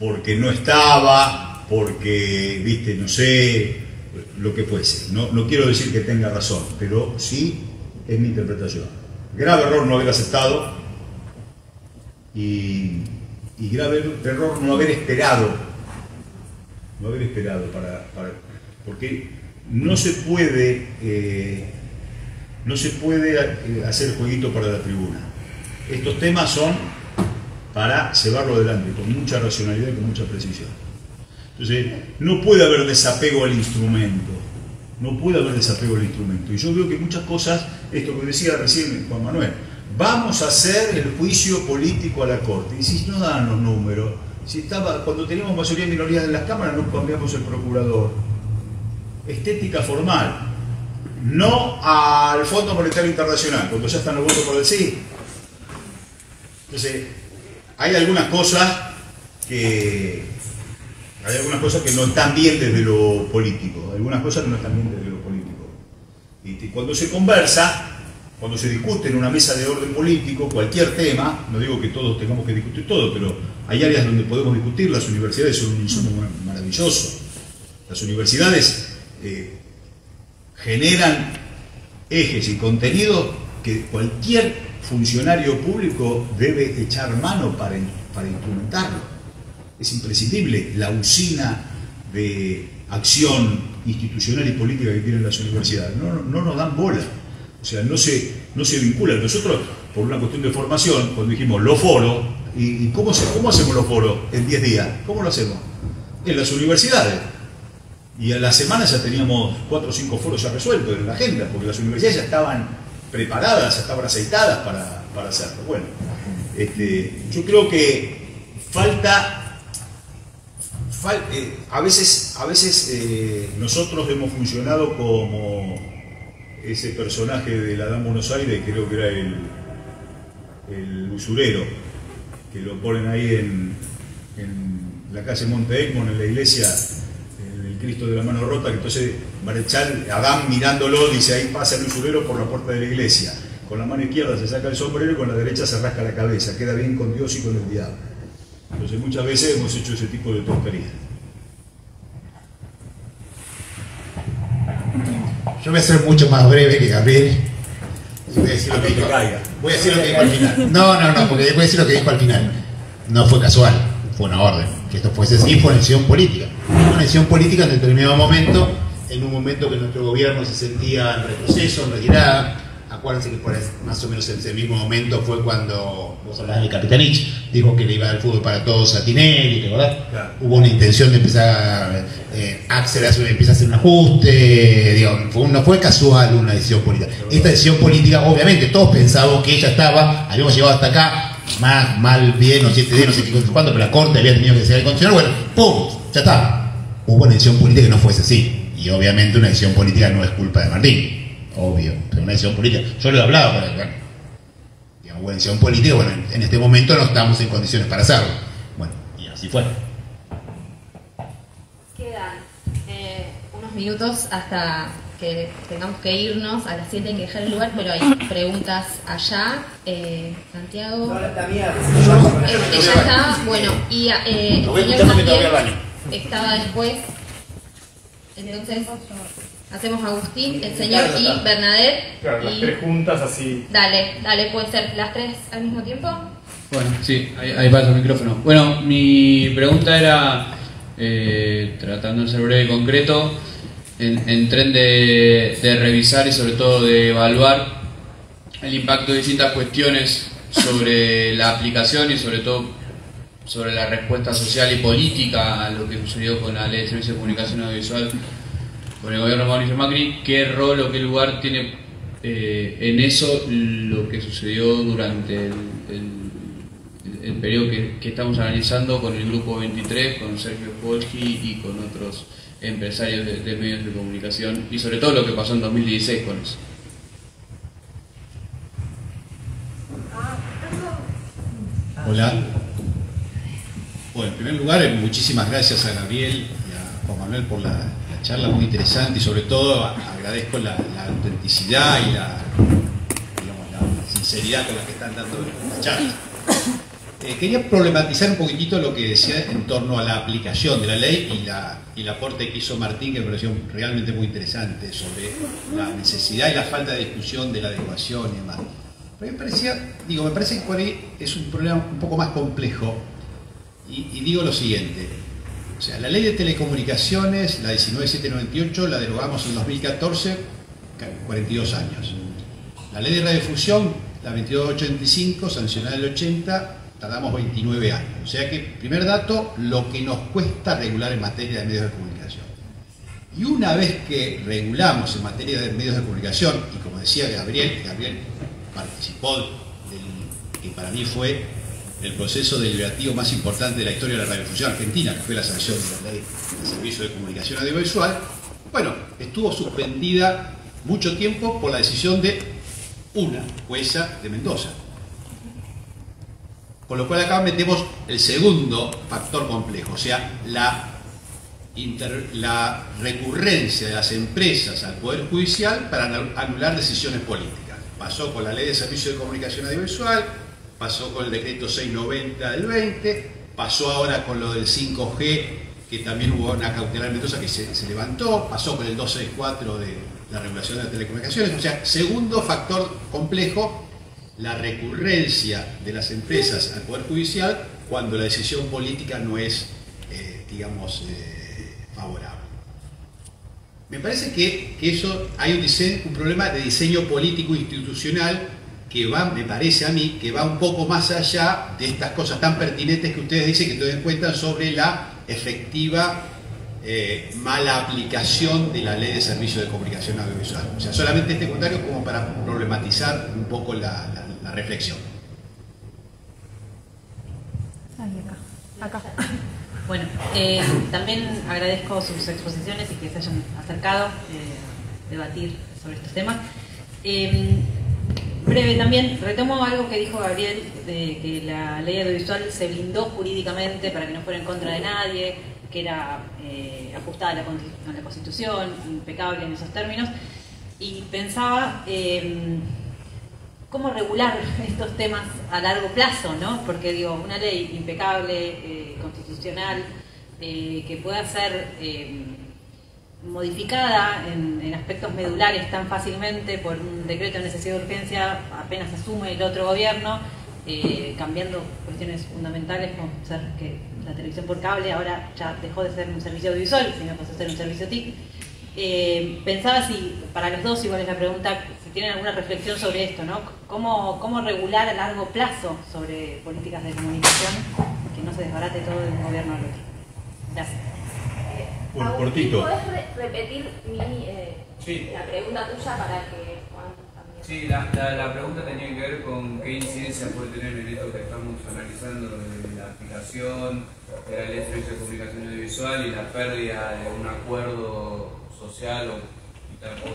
Speaker 2: porque no estaba, porque, viste, no sé, lo que fuese. No quiero decir que tenga razón, pero sí es mi interpretación. Grave error no haber aceptado y grave error no haber esperado. Porque no se puede hacer jueguito para la tribuna. Estos temas son para llevarlo adelante con mucha racionalidad y con mucha precisión. Entonces, no puede haber desapego al instrumento. Y yo veo que muchas cosas, esto que decía recién Juan Manuel, vamos a hacer el juicio político a la Corte. Y si no dan los números, cuando teníamos mayoría y minoría en las cámaras, no cambiamos el procurador. Estética formal. No al Fondo Monetario Internacional, cuando ya están los votos por el sí. Entonces, hay algunas cosas que no están bien desde lo político. Y cuando se conversa, cuando se discute en una mesa de orden político, cualquier tema, no digo que todos tengamos que discutir todo, pero hay áreas donde podemos discutir. Las universidades son un insumo maravilloso. Las universidades generan ejes y contenidos que cualquier funcionario público debe echar mano para instrumentarlo. Es imprescindible la usina de acción institucional y política que tienen las universidades. No nos dan bola. O sea, no se vinculan. Nosotros, por una cuestión de formación, cuando dijimos los foros, ¿y cómo hacemos los foros en 10 días? ¿Cómo lo hacemos? En las universidades. Y a la semana ya teníamos 4 o 5 foros ya resueltos en la agenda, porque las universidades ya estaban preparadas, ya estaban aceitadas para hacerlo. Bueno, yo creo que a veces nosotros hemos funcionado como ese personaje de la Dama Buenos Aires, creo que era el usurero, que lo ponen ahí en la calle Monte Egmont, en la iglesia, el Cristo de la mano rota, que entonces Marechal, Adán mirándolo, dice: ahí pasa el usurero por la puerta de la iglesia. Con la mano izquierda se saca el sombrero y con la derecha se rasca la cabeza, queda bien con Dios y con el diablo. Entonces muchas veces hemos hecho ese tipo de tonterías.
Speaker 3: Yo voy a ser mucho más breve que Gabriel. Y voy a decir lo que dijo al final. No, porque voy a decir lo que dijo al final. No fue casual, fue una orden. Que esto fuese así fue una decisión política. Una decisión política en determinado momento en un momento que nuestro gobierno se sentía en retroceso, en retirada. Acuérdense que por más o menos en ese mismo momento fue cuando vos hablabas de Capitanich, dijo que le iba a dar fútbol para todos a Tinelli, ¿verdad? Claro. Hubo una intención de empezar, Axel empieza a hacer un ajuste, digo, no fue casual una decisión política. Esta decisión política, obviamente, todos pensábamos que ella estaba, habíamos llegado hasta acá, mal, bien, o 7 días, no sé qué, cuánto, pero la Corte había tenido que ser el condicional, bueno, ¡pum! Ya está. Hubo una decisión política que no fuese así, y obviamente una decisión política no es culpa de Martín. Obvio, pero una decisión política. Yo lo he hablado, pero bueno, digamos, una decisión política, bueno, en este momento no estamos en condiciones para hacerlo. Bueno, y así fue.
Speaker 1: Quedan unos minutos hasta que tengamos que irnos. A las 7 hay que dejar el lugar, pero hay preguntas allá. Santiago.
Speaker 7: No, la mía.
Speaker 1: Ella está, bueno, y señor Javier estaba después. Entonces hacemos Agustín, el señor y Bernadette.
Speaker 4: Claro, las tres juntas así.
Speaker 1: Dale, puede ser las tres al mismo tiempo.
Speaker 8: Bueno, sí, ahí pasa el micrófono. Bueno, mi pregunta era, tratando de ser breve y concreto, en tren de revisar y sobre todo de evaluar el impacto de distintas cuestiones sobre la aplicación y sobre todo sobre la respuesta social y política a lo que sucedió con la Ley de Servicios de Comunicación Audiovisual con el gobierno de Mauricio Macri. ¿Qué rol o qué lugar tiene en eso lo que sucedió durante el periodo que estamos analizando con el Grupo 23, con Sergio Polgi y con otros empresarios de medios de comunicación, y sobre todo lo que pasó en 2016 con eso?
Speaker 9: Hola. Bueno, en primer lugar, muchísimas gracias a Gabriel y a Juan Manuel por la charla muy interesante, y sobre todo agradezco la autenticidad y la sinceridad con la que están dando la charla. Quería problematizar un poquitito lo que decía en torno a la aplicación de la ley y el aporte que hizo Martín, que me pareció realmente muy interesante, sobre la necesidad y la falta de discusión de la adecuación y demás. Pero me parece que por ahí es un problema un poco más complejo, y digo lo siguiente. O sea, la ley de telecomunicaciones, la 19798, la derogamos en 2014, 42 años. La ley de radiodifusión, la 2285, sancionada en el 80, tardamos 29 años. O sea que, primer dato, lo que nos cuesta regular en materia de medios de comunicación. Y una vez que regulamos en materia de medios de comunicación, y como decía Gabriel participó del que para mí fue el proceso deliberativo más importante de la historia de la radiodifusión argentina, que fue la sanción de la Ley de Servicio de Comunicación Audiovisual, bueno, estuvo suspendida mucho tiempo por la decisión de una jueza de Mendoza. Con lo cual acá metemos el segundo factor complejo, o sea, la recurrencia de las empresas al Poder Judicial para anular decisiones políticas. Pasó con la Ley de Servicio de Comunicación Audiovisual, pasó con el decreto 690 del 20, pasó ahora con lo del 5G, que también hubo una cautelar en Mendoza que se levantó, pasó con el 264 de la regulación de las telecomunicaciones. O sea, segundo factor complejo, la recurrencia de las empresas al Poder Judicial cuando la decisión política no es, favorable. Me parece que eso hay un problema de diseño político institucional que va, me parece a mí, que va un poco más allá de estas cosas tan pertinentes que ustedes dicen que tomen en cuenta sobre la efectiva mala aplicación de la Ley de Servicio de Comunicación Audiovisual. O sea, solamente este comentario como para problematizar un poco la reflexión.
Speaker 5: Acá.
Speaker 10: Bueno, también agradezco sus exposiciones y que se hayan acercado a debatir sobre estos temas. Breve también, retomo algo que dijo Gabriel, de que la ley audiovisual se blindó jurídicamente para que no fuera en contra de nadie, que era ajustada a la Constitución, impecable en esos términos, y pensaba cómo regular estos temas a largo plazo, ¿no? Porque digo, una ley impecable, constitucional, que pueda ser modificada en aspectos medulares tan fácilmente por un decreto de necesidad de urgencia apenas asume el otro gobierno, cambiando cuestiones fundamentales como ser que la televisión por cable ahora ya dejó de ser un servicio audiovisual, sino pasó a ser un servicio TIC. Pensaba si, para los dos igual es la pregunta, si tienen alguna reflexión sobre esto, ¿no? ¿Cómo regular a largo plazo sobre políticas de comunicación, que no se desbarate todo de un gobierno al otro? Gracias.
Speaker 2: Cortito.
Speaker 1: ¿Puedes repetir la pregunta tuya para que Juan también?
Speaker 8: Sí, la pregunta tenía que ver con qué incidencia puede tener en esto que estamos analizando de la aplicación de la Ley de Servicios de Comunicación Audiovisual y la pérdida de un acuerdo social o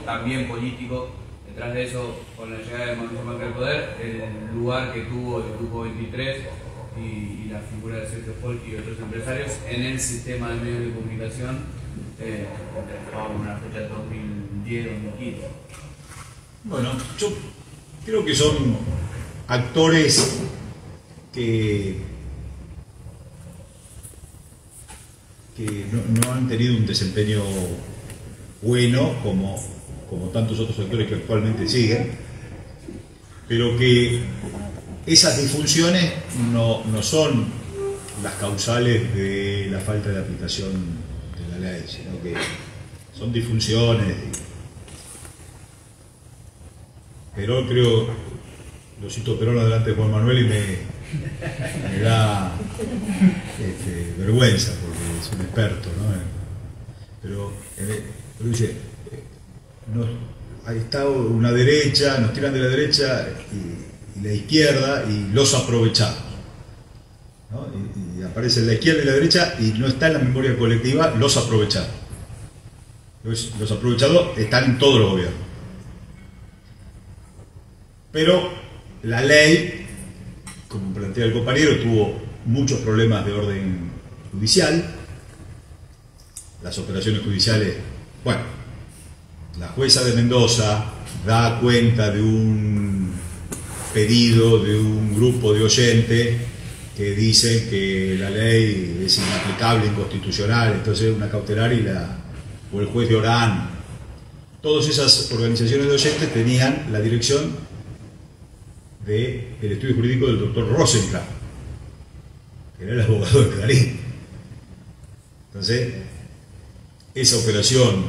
Speaker 8: también político. Detrás de eso, con la llegada de Mauricio Macri al poder, el lugar que tuvo el Grupo 23 y la figura de Sergio Folchi y otros empresarios en el sistema de medios de comunicación, en una fecha de 2010-2015.
Speaker 2: Bueno, yo creo que son actores que no han tenido un desempeño bueno como tantos otros actores que actualmente siguen, pero que esas disfunciones no son las causales de la falta de aplicación de la ley, sino que son disfunciones. Perón, creo, lo cito Perón adelante de Juan Manuel y me da vergüenza porque es un experto, ¿no? Pero dice, ahí está una derecha, nos tiran de la derecha y la izquierda y los aprovechamos, ¿no? Y aparece la izquierda y la derecha y no está en la memoria colectiva los aprovechados. Los aprovechados están en todos los gobiernos. Pero la ley, como plantea el compañero, tuvo muchos problemas de orden judicial. Las operaciones judiciales, bueno, la jueza de Mendoza da cuenta de un pedido de un grupo de oyentes que dicen que la ley es inaplicable, inconstitucional, entonces una cautelar o el juez de Orán. Todas esas organizaciones de oyentes tenían la dirección del estudio jurídico del doctor Rosenkrantz, que era el abogado de Clarín. Entonces, esa operación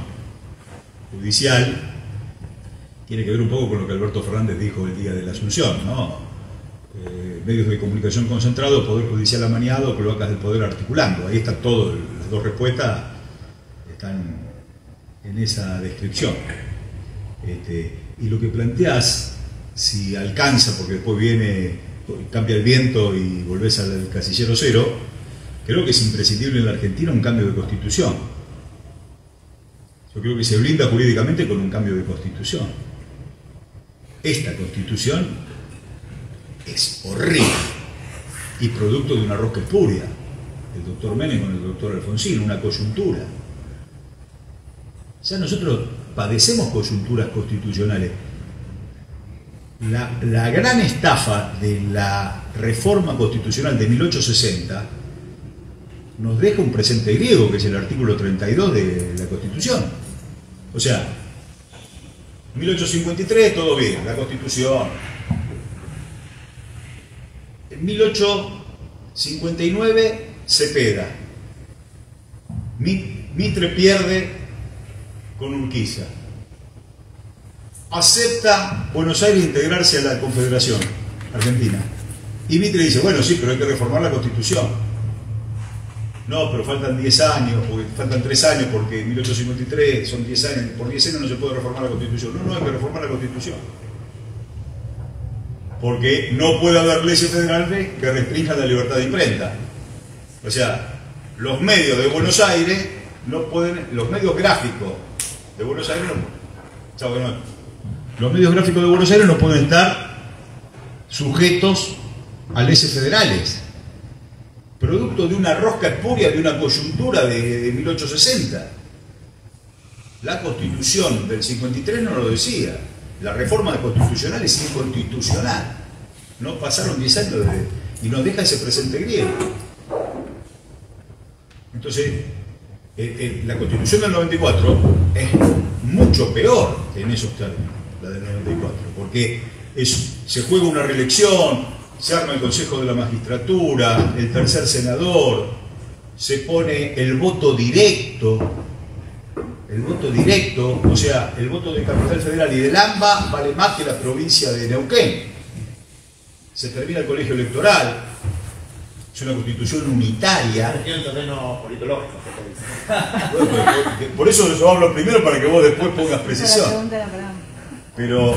Speaker 2: judicial tiene que ver un poco con lo que Alberto Fernández dijo el día de la Asunción, ¿no? Medios de comunicación concentrados, poder judicial amañado, cloacas del poder articulando. Ahí está todo, las dos respuestas están en esa descripción. Y lo que planteás, si alcanza, porque después cambia el viento y volvés al casillero cero, creo que es imprescindible en la Argentina un cambio de constitución. Yo creo que se blinda jurídicamente con un cambio de constitución. Esta constitución es horrible y producto de una rosca espuria, el doctor Menem con el doctor Alfonsín, una coyuntura. Ya nosotros padecemos coyunturas constitucionales. La gran estafa de la reforma constitucional de 1860 nos deja un presente griego, que es el artículo 32 de la Constitución. O sea, 1853 todo bien, la Constitución. En 1859 Cepeda. Mitre pierde con Urquiza. Acepta Buenos Aires integrarse a la Confederación Argentina. Y Mitre dice, bueno, sí, pero hay que reformar la Constitución. No, pero faltan 10 años, porque faltan 3 años, porque en 1853 son 10 años, por 10 años no se puede reformar la Constitución. No, hay que reformar la Constitución. Porque no puede haber leyes federales que restrinjan la libertad de imprenta. O sea, los medios de Buenos Aires no pueden, los medios gráficos de Buenos Aires los medios gráficos de Buenos Aires no pueden estar sujetos a leyes federales, producto de una rosca espuria, de una coyuntura de 1860. La Constitución del 53 no lo decía. La reforma constitucional es inconstitucional. No pasaron 10 años y nos deja ese presente griego. Entonces, la Constitución del 94 es mucho peor en esos términos, la del 94, porque se juega una reelección, se arma el Consejo de la Magistratura, el tercer senador, se pone el voto directo el voto directo, o sea, el voto de Capital Federal y del AMBA vale más que la provincia de Neuquén. Se termina el colegio electoral, es una constitución unitaria.
Speaker 6: Tiene un terreno politológico.
Speaker 2: Bueno, por eso yo hablo primero para que vos después pongas precisión. Pero,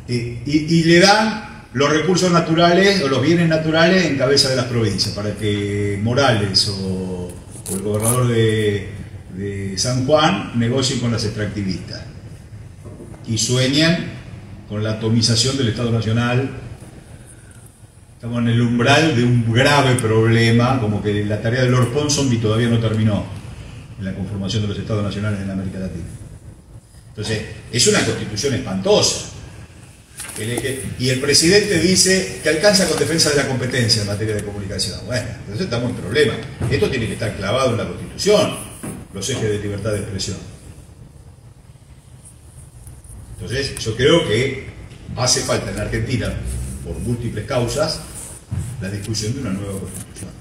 Speaker 2: y le dan los recursos naturales o los bienes naturales en cabeza de las provincias, para que Morales o el gobernador de San Juan negocien con las extractivistas y sueñan con la atomización del Estado Nacional. Estamos en el umbral de un grave problema, como que la tarea de Lord Ponsonby todavía no terminó en la conformación de los Estados Nacionales en América Latina. Entonces, es una constitución espantosa. Y el presidente dice que alcanza con defensa de la competencia en materia de comunicación. Bueno, entonces estamos en problema. Esto tiene que estar clavado en la Constitución, los ejes de libertad de expresión. Entonces, yo creo que hace falta en la Argentina, por múltiples causas, la discusión de una nueva Constitución.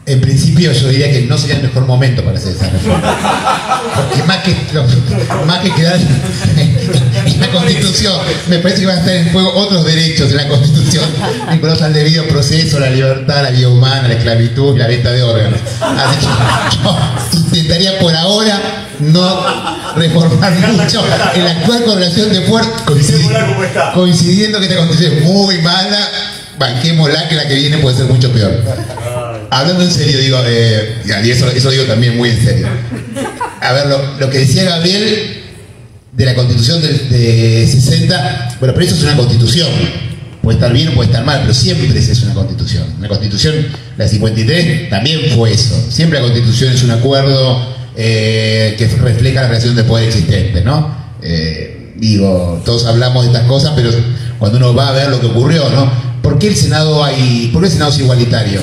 Speaker 3: En principio yo diría que no sería el mejor momento para hacer esa reforma. Porque más que quedar en la Constitución, me parece que van a estar en juego otros derechos de la Constitución, vinculados al debido proceso, la libertad, la vida humana, la esclavitud y la venta de órganos. Así que yo intentaría por ahora no reformar mucho en la actual correlación de fuerzas, coincidiendo que esta Constitución es muy mala, banquémosla, que la que viene puede ser mucho peor. Hablando en serio, digo, y eso digo también muy en serio. A ver, lo que decía Gabriel de la Constitución de 60, bueno, pero eso es una Constitución. Puede estar bien o puede estar mal, pero siempre es una Constitución. Una Constitución, la de 53, también fue eso. Siempre la Constitución es un acuerdo que refleja la relación de poder existente, ¿no? Digo, todos hablamos de estas cosas, pero cuando uno va a ver lo que ocurrió, ¿no? ¿Por qué el Senado es igualitario?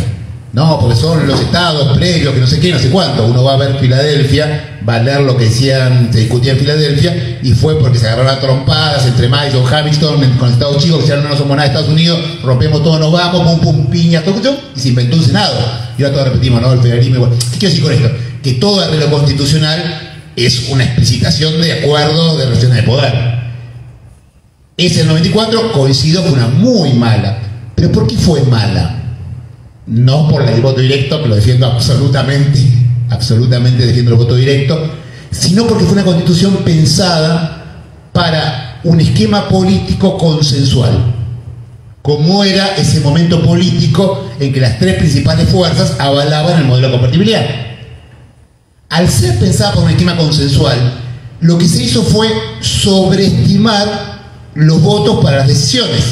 Speaker 3: No, porque son los estados previos, que no sé qué, no sé cuánto. Uno va a ver Filadelfia, va a leer lo que se discutía en Filadelfia, y fue porque se agarraron a trompadas entre Madison, Hamilton, con Estados Chicos, que decían no somos nada de Estados Unidos, rompemos todo, nos vamos, pum, pum, piña, todo eso, y se inventó un Senado. Y ahora todos repetimos, ¿no? El federalismo igual. ¿Qué quiero decir con esto? Que todo arreglo constitucional es una explicitación de acuerdos de relaciones de poder. Ese del 94, coincido, fue una muy mala. ¿Pero por qué fue mala? No por el voto directo, que lo defiendo absolutamente defiendo el voto directo, sino porque fue una constitución pensada para un esquema político consensual, como era ese momento político en que las tres principales fuerzas avalaban el modelo de compatibilidad. Al ser pensada por un esquema consensual, lo que se hizo fue sobreestimar los votos para las decisiones.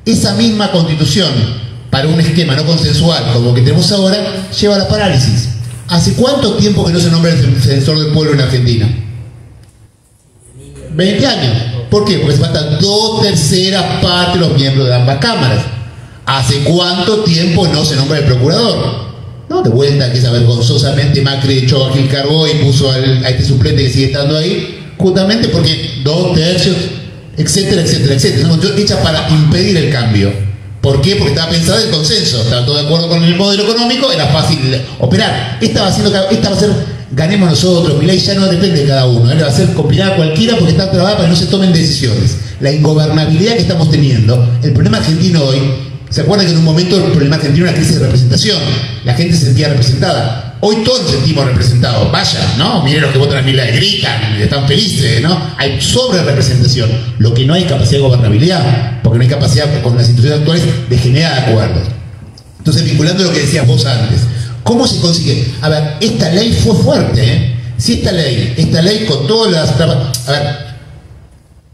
Speaker 3: Esa misma constitución, para un esquema no consensual como el que tenemos ahora, lleva a la parálisis. ¿Hace cuánto tiempo que no se nombra el defensor del pueblo en Argentina? 20 años. ¿Por qué? Porque se faltan 2/3 partes de los miembros de ambas cámaras. ¿Hace cuánto tiempo no se nombra el procurador? No, de vuelta que esa vergonzosamente Macri echó a Gil Carbó y puso a este suplente que sigue estando ahí, justamente porque 2/3, etcétera, etcétera, etcétera. ¿No? Hecha para impedir el cambio. ¿Por qué? Porque estaba pensado el consenso, estaba todo de acuerdo con el modelo económico, era fácil operar. Esta va a ser ganemos nosotros, mi ley ya no depende de cada uno, va a ser complicada a cualquiera porque está trabada para que no se tomen decisiones. La ingobernabilidad que estamos teniendo, el problema argentino hoy, ¿se acuerdan que en un momento el problema argentino era una crisis de representación? La gente se sentía representada. Hoy todos nos sentimos representados, vaya, ¿no? Miren los que votan a Milei, gritan, están felices, ¿no? Hay sobre representación. Lo que no hay capacidad de gobernabilidad, porque no hay capacidad con las instituciones actuales de generar acuerdos. Entonces, vinculando lo que decías vos antes, ¿cómo se consigue? A ver, esta ley fue fuerte, ¿eh? Si esta ley con todas las trabas. A ver,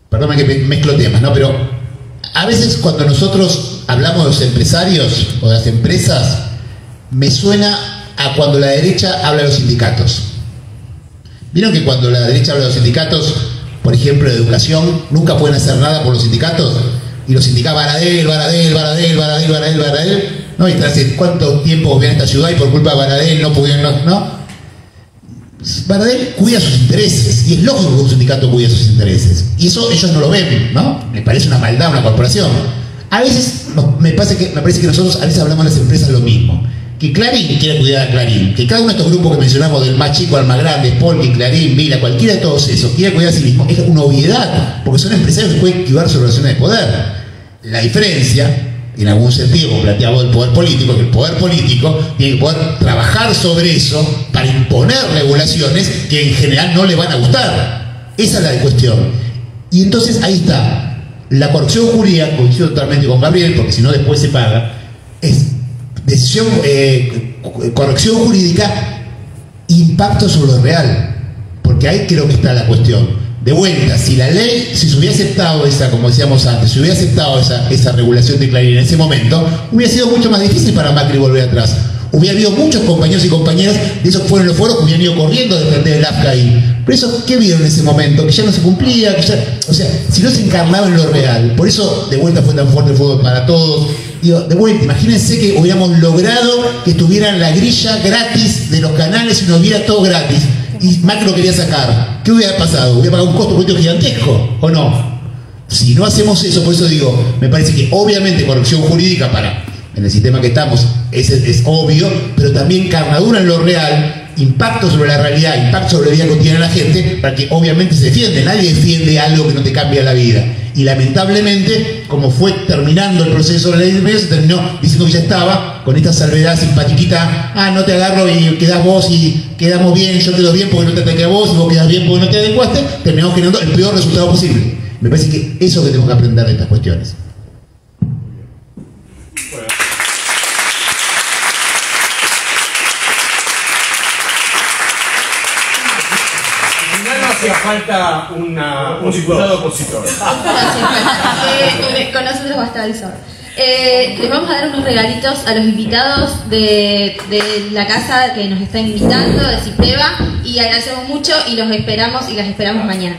Speaker 3: perdóname que mezclo temas, ¿no? Pero a veces cuando nosotros hablamos de los empresarios o de las empresas, me suena a cuando la derecha habla de los sindicatos. ¿Vieron que cuando la derecha habla de los sindicatos, por ejemplo, de educación, nunca pueden hacer nada por los sindicatos? Y los sindicatos, Baradel, ¿no? Y hace cuánto tiempo viven en esta ciudad y por culpa de Baradel no pudieron, ¿no? Baradel cuida sus intereses, y es lógico que un sindicato cuide sus intereses. Y eso ellos no lo ven, ¿no? Me parece una maldad, una corporación. A veces me parece que nosotros a veces hablamos de las empresas lo mismo. que Clarín quiera cuidar a Clarín, que cada uno de estos grupos que mencionamos, del más chico al más grande, Spolky, Clarín, Vila, cualquiera de todos esos, quiera cuidar a sí mismo, es una obviedad, porque son empresarios que pueden activar sus relaciones de poder. La diferencia, en algún sentido, como planteaba el poder político, que el poder político tiene que poder trabajar sobre eso para imponer regulaciones que en general no le van a gustar. Esa es la cuestión. Y entonces ahí está. La corrección jurídica, coincido totalmente con Gabriel, porque si no después se paga, es decisión, corrección jurídica, impacto sobre lo real. Porque ahí creo que está la cuestión. De vuelta, si la ley, si se hubiera aceptado esa, como decíamos antes, si hubiera aceptado esa regulación de Clarín en ese momento, hubiera sido mucho más difícil para Macri volver atrás. Hubiera habido muchos compañeros y compañeras de esos que fueron los foros que hubieran ido corriendo a defender el AFCA ahí. Pero eso, ¿qué vieron en ese momento? Que ya no se cumplía, que ya, o sea, si no se encarnaba en lo real. Por eso, de vuelta, fue tan fuerte el fútbol para todos. Digo, de vuelta, imagínense que hubiéramos logrado que estuvieran la grilla gratis de los canales y nos viera todo gratis. Y Macri lo quería sacar. ¿Qué hubiera pasado? ¿Hubiera pagado un costo político gigantesco? ¿O no? Si no hacemos eso, por eso digo, me parece que obviamente corrección jurídica para, en el sistema que estamos, es obvio, pero también carnadura en lo real, impacto sobre la realidad, impacto sobre la vida cotidiana de la gente, para que obviamente se defiende. Nadie defiende algo que no te cambia la vida. Y lamentablemente, como fue terminando el proceso de la ley de medios, se terminó diciendo que ya estaba, con esta salvedad simpatiquita, no te agarro y quedás vos y quedamos bien, yo quedo bien porque no te ataqué a vos, y vos quedás bien porque no te adecuaste, terminamos generando el peor resultado posible. Me parece que eso es lo que tenemos que aprender de estas cuestiones.
Speaker 11: Hacía falta un diputado opositor.
Speaker 1: Con nosotros va a estar eso. Les vamos a dar unos regalitos a los invitados de la casa que nos está invitando, de Cipreva, y agradecemos mucho y los esperamos y las esperamos mañana.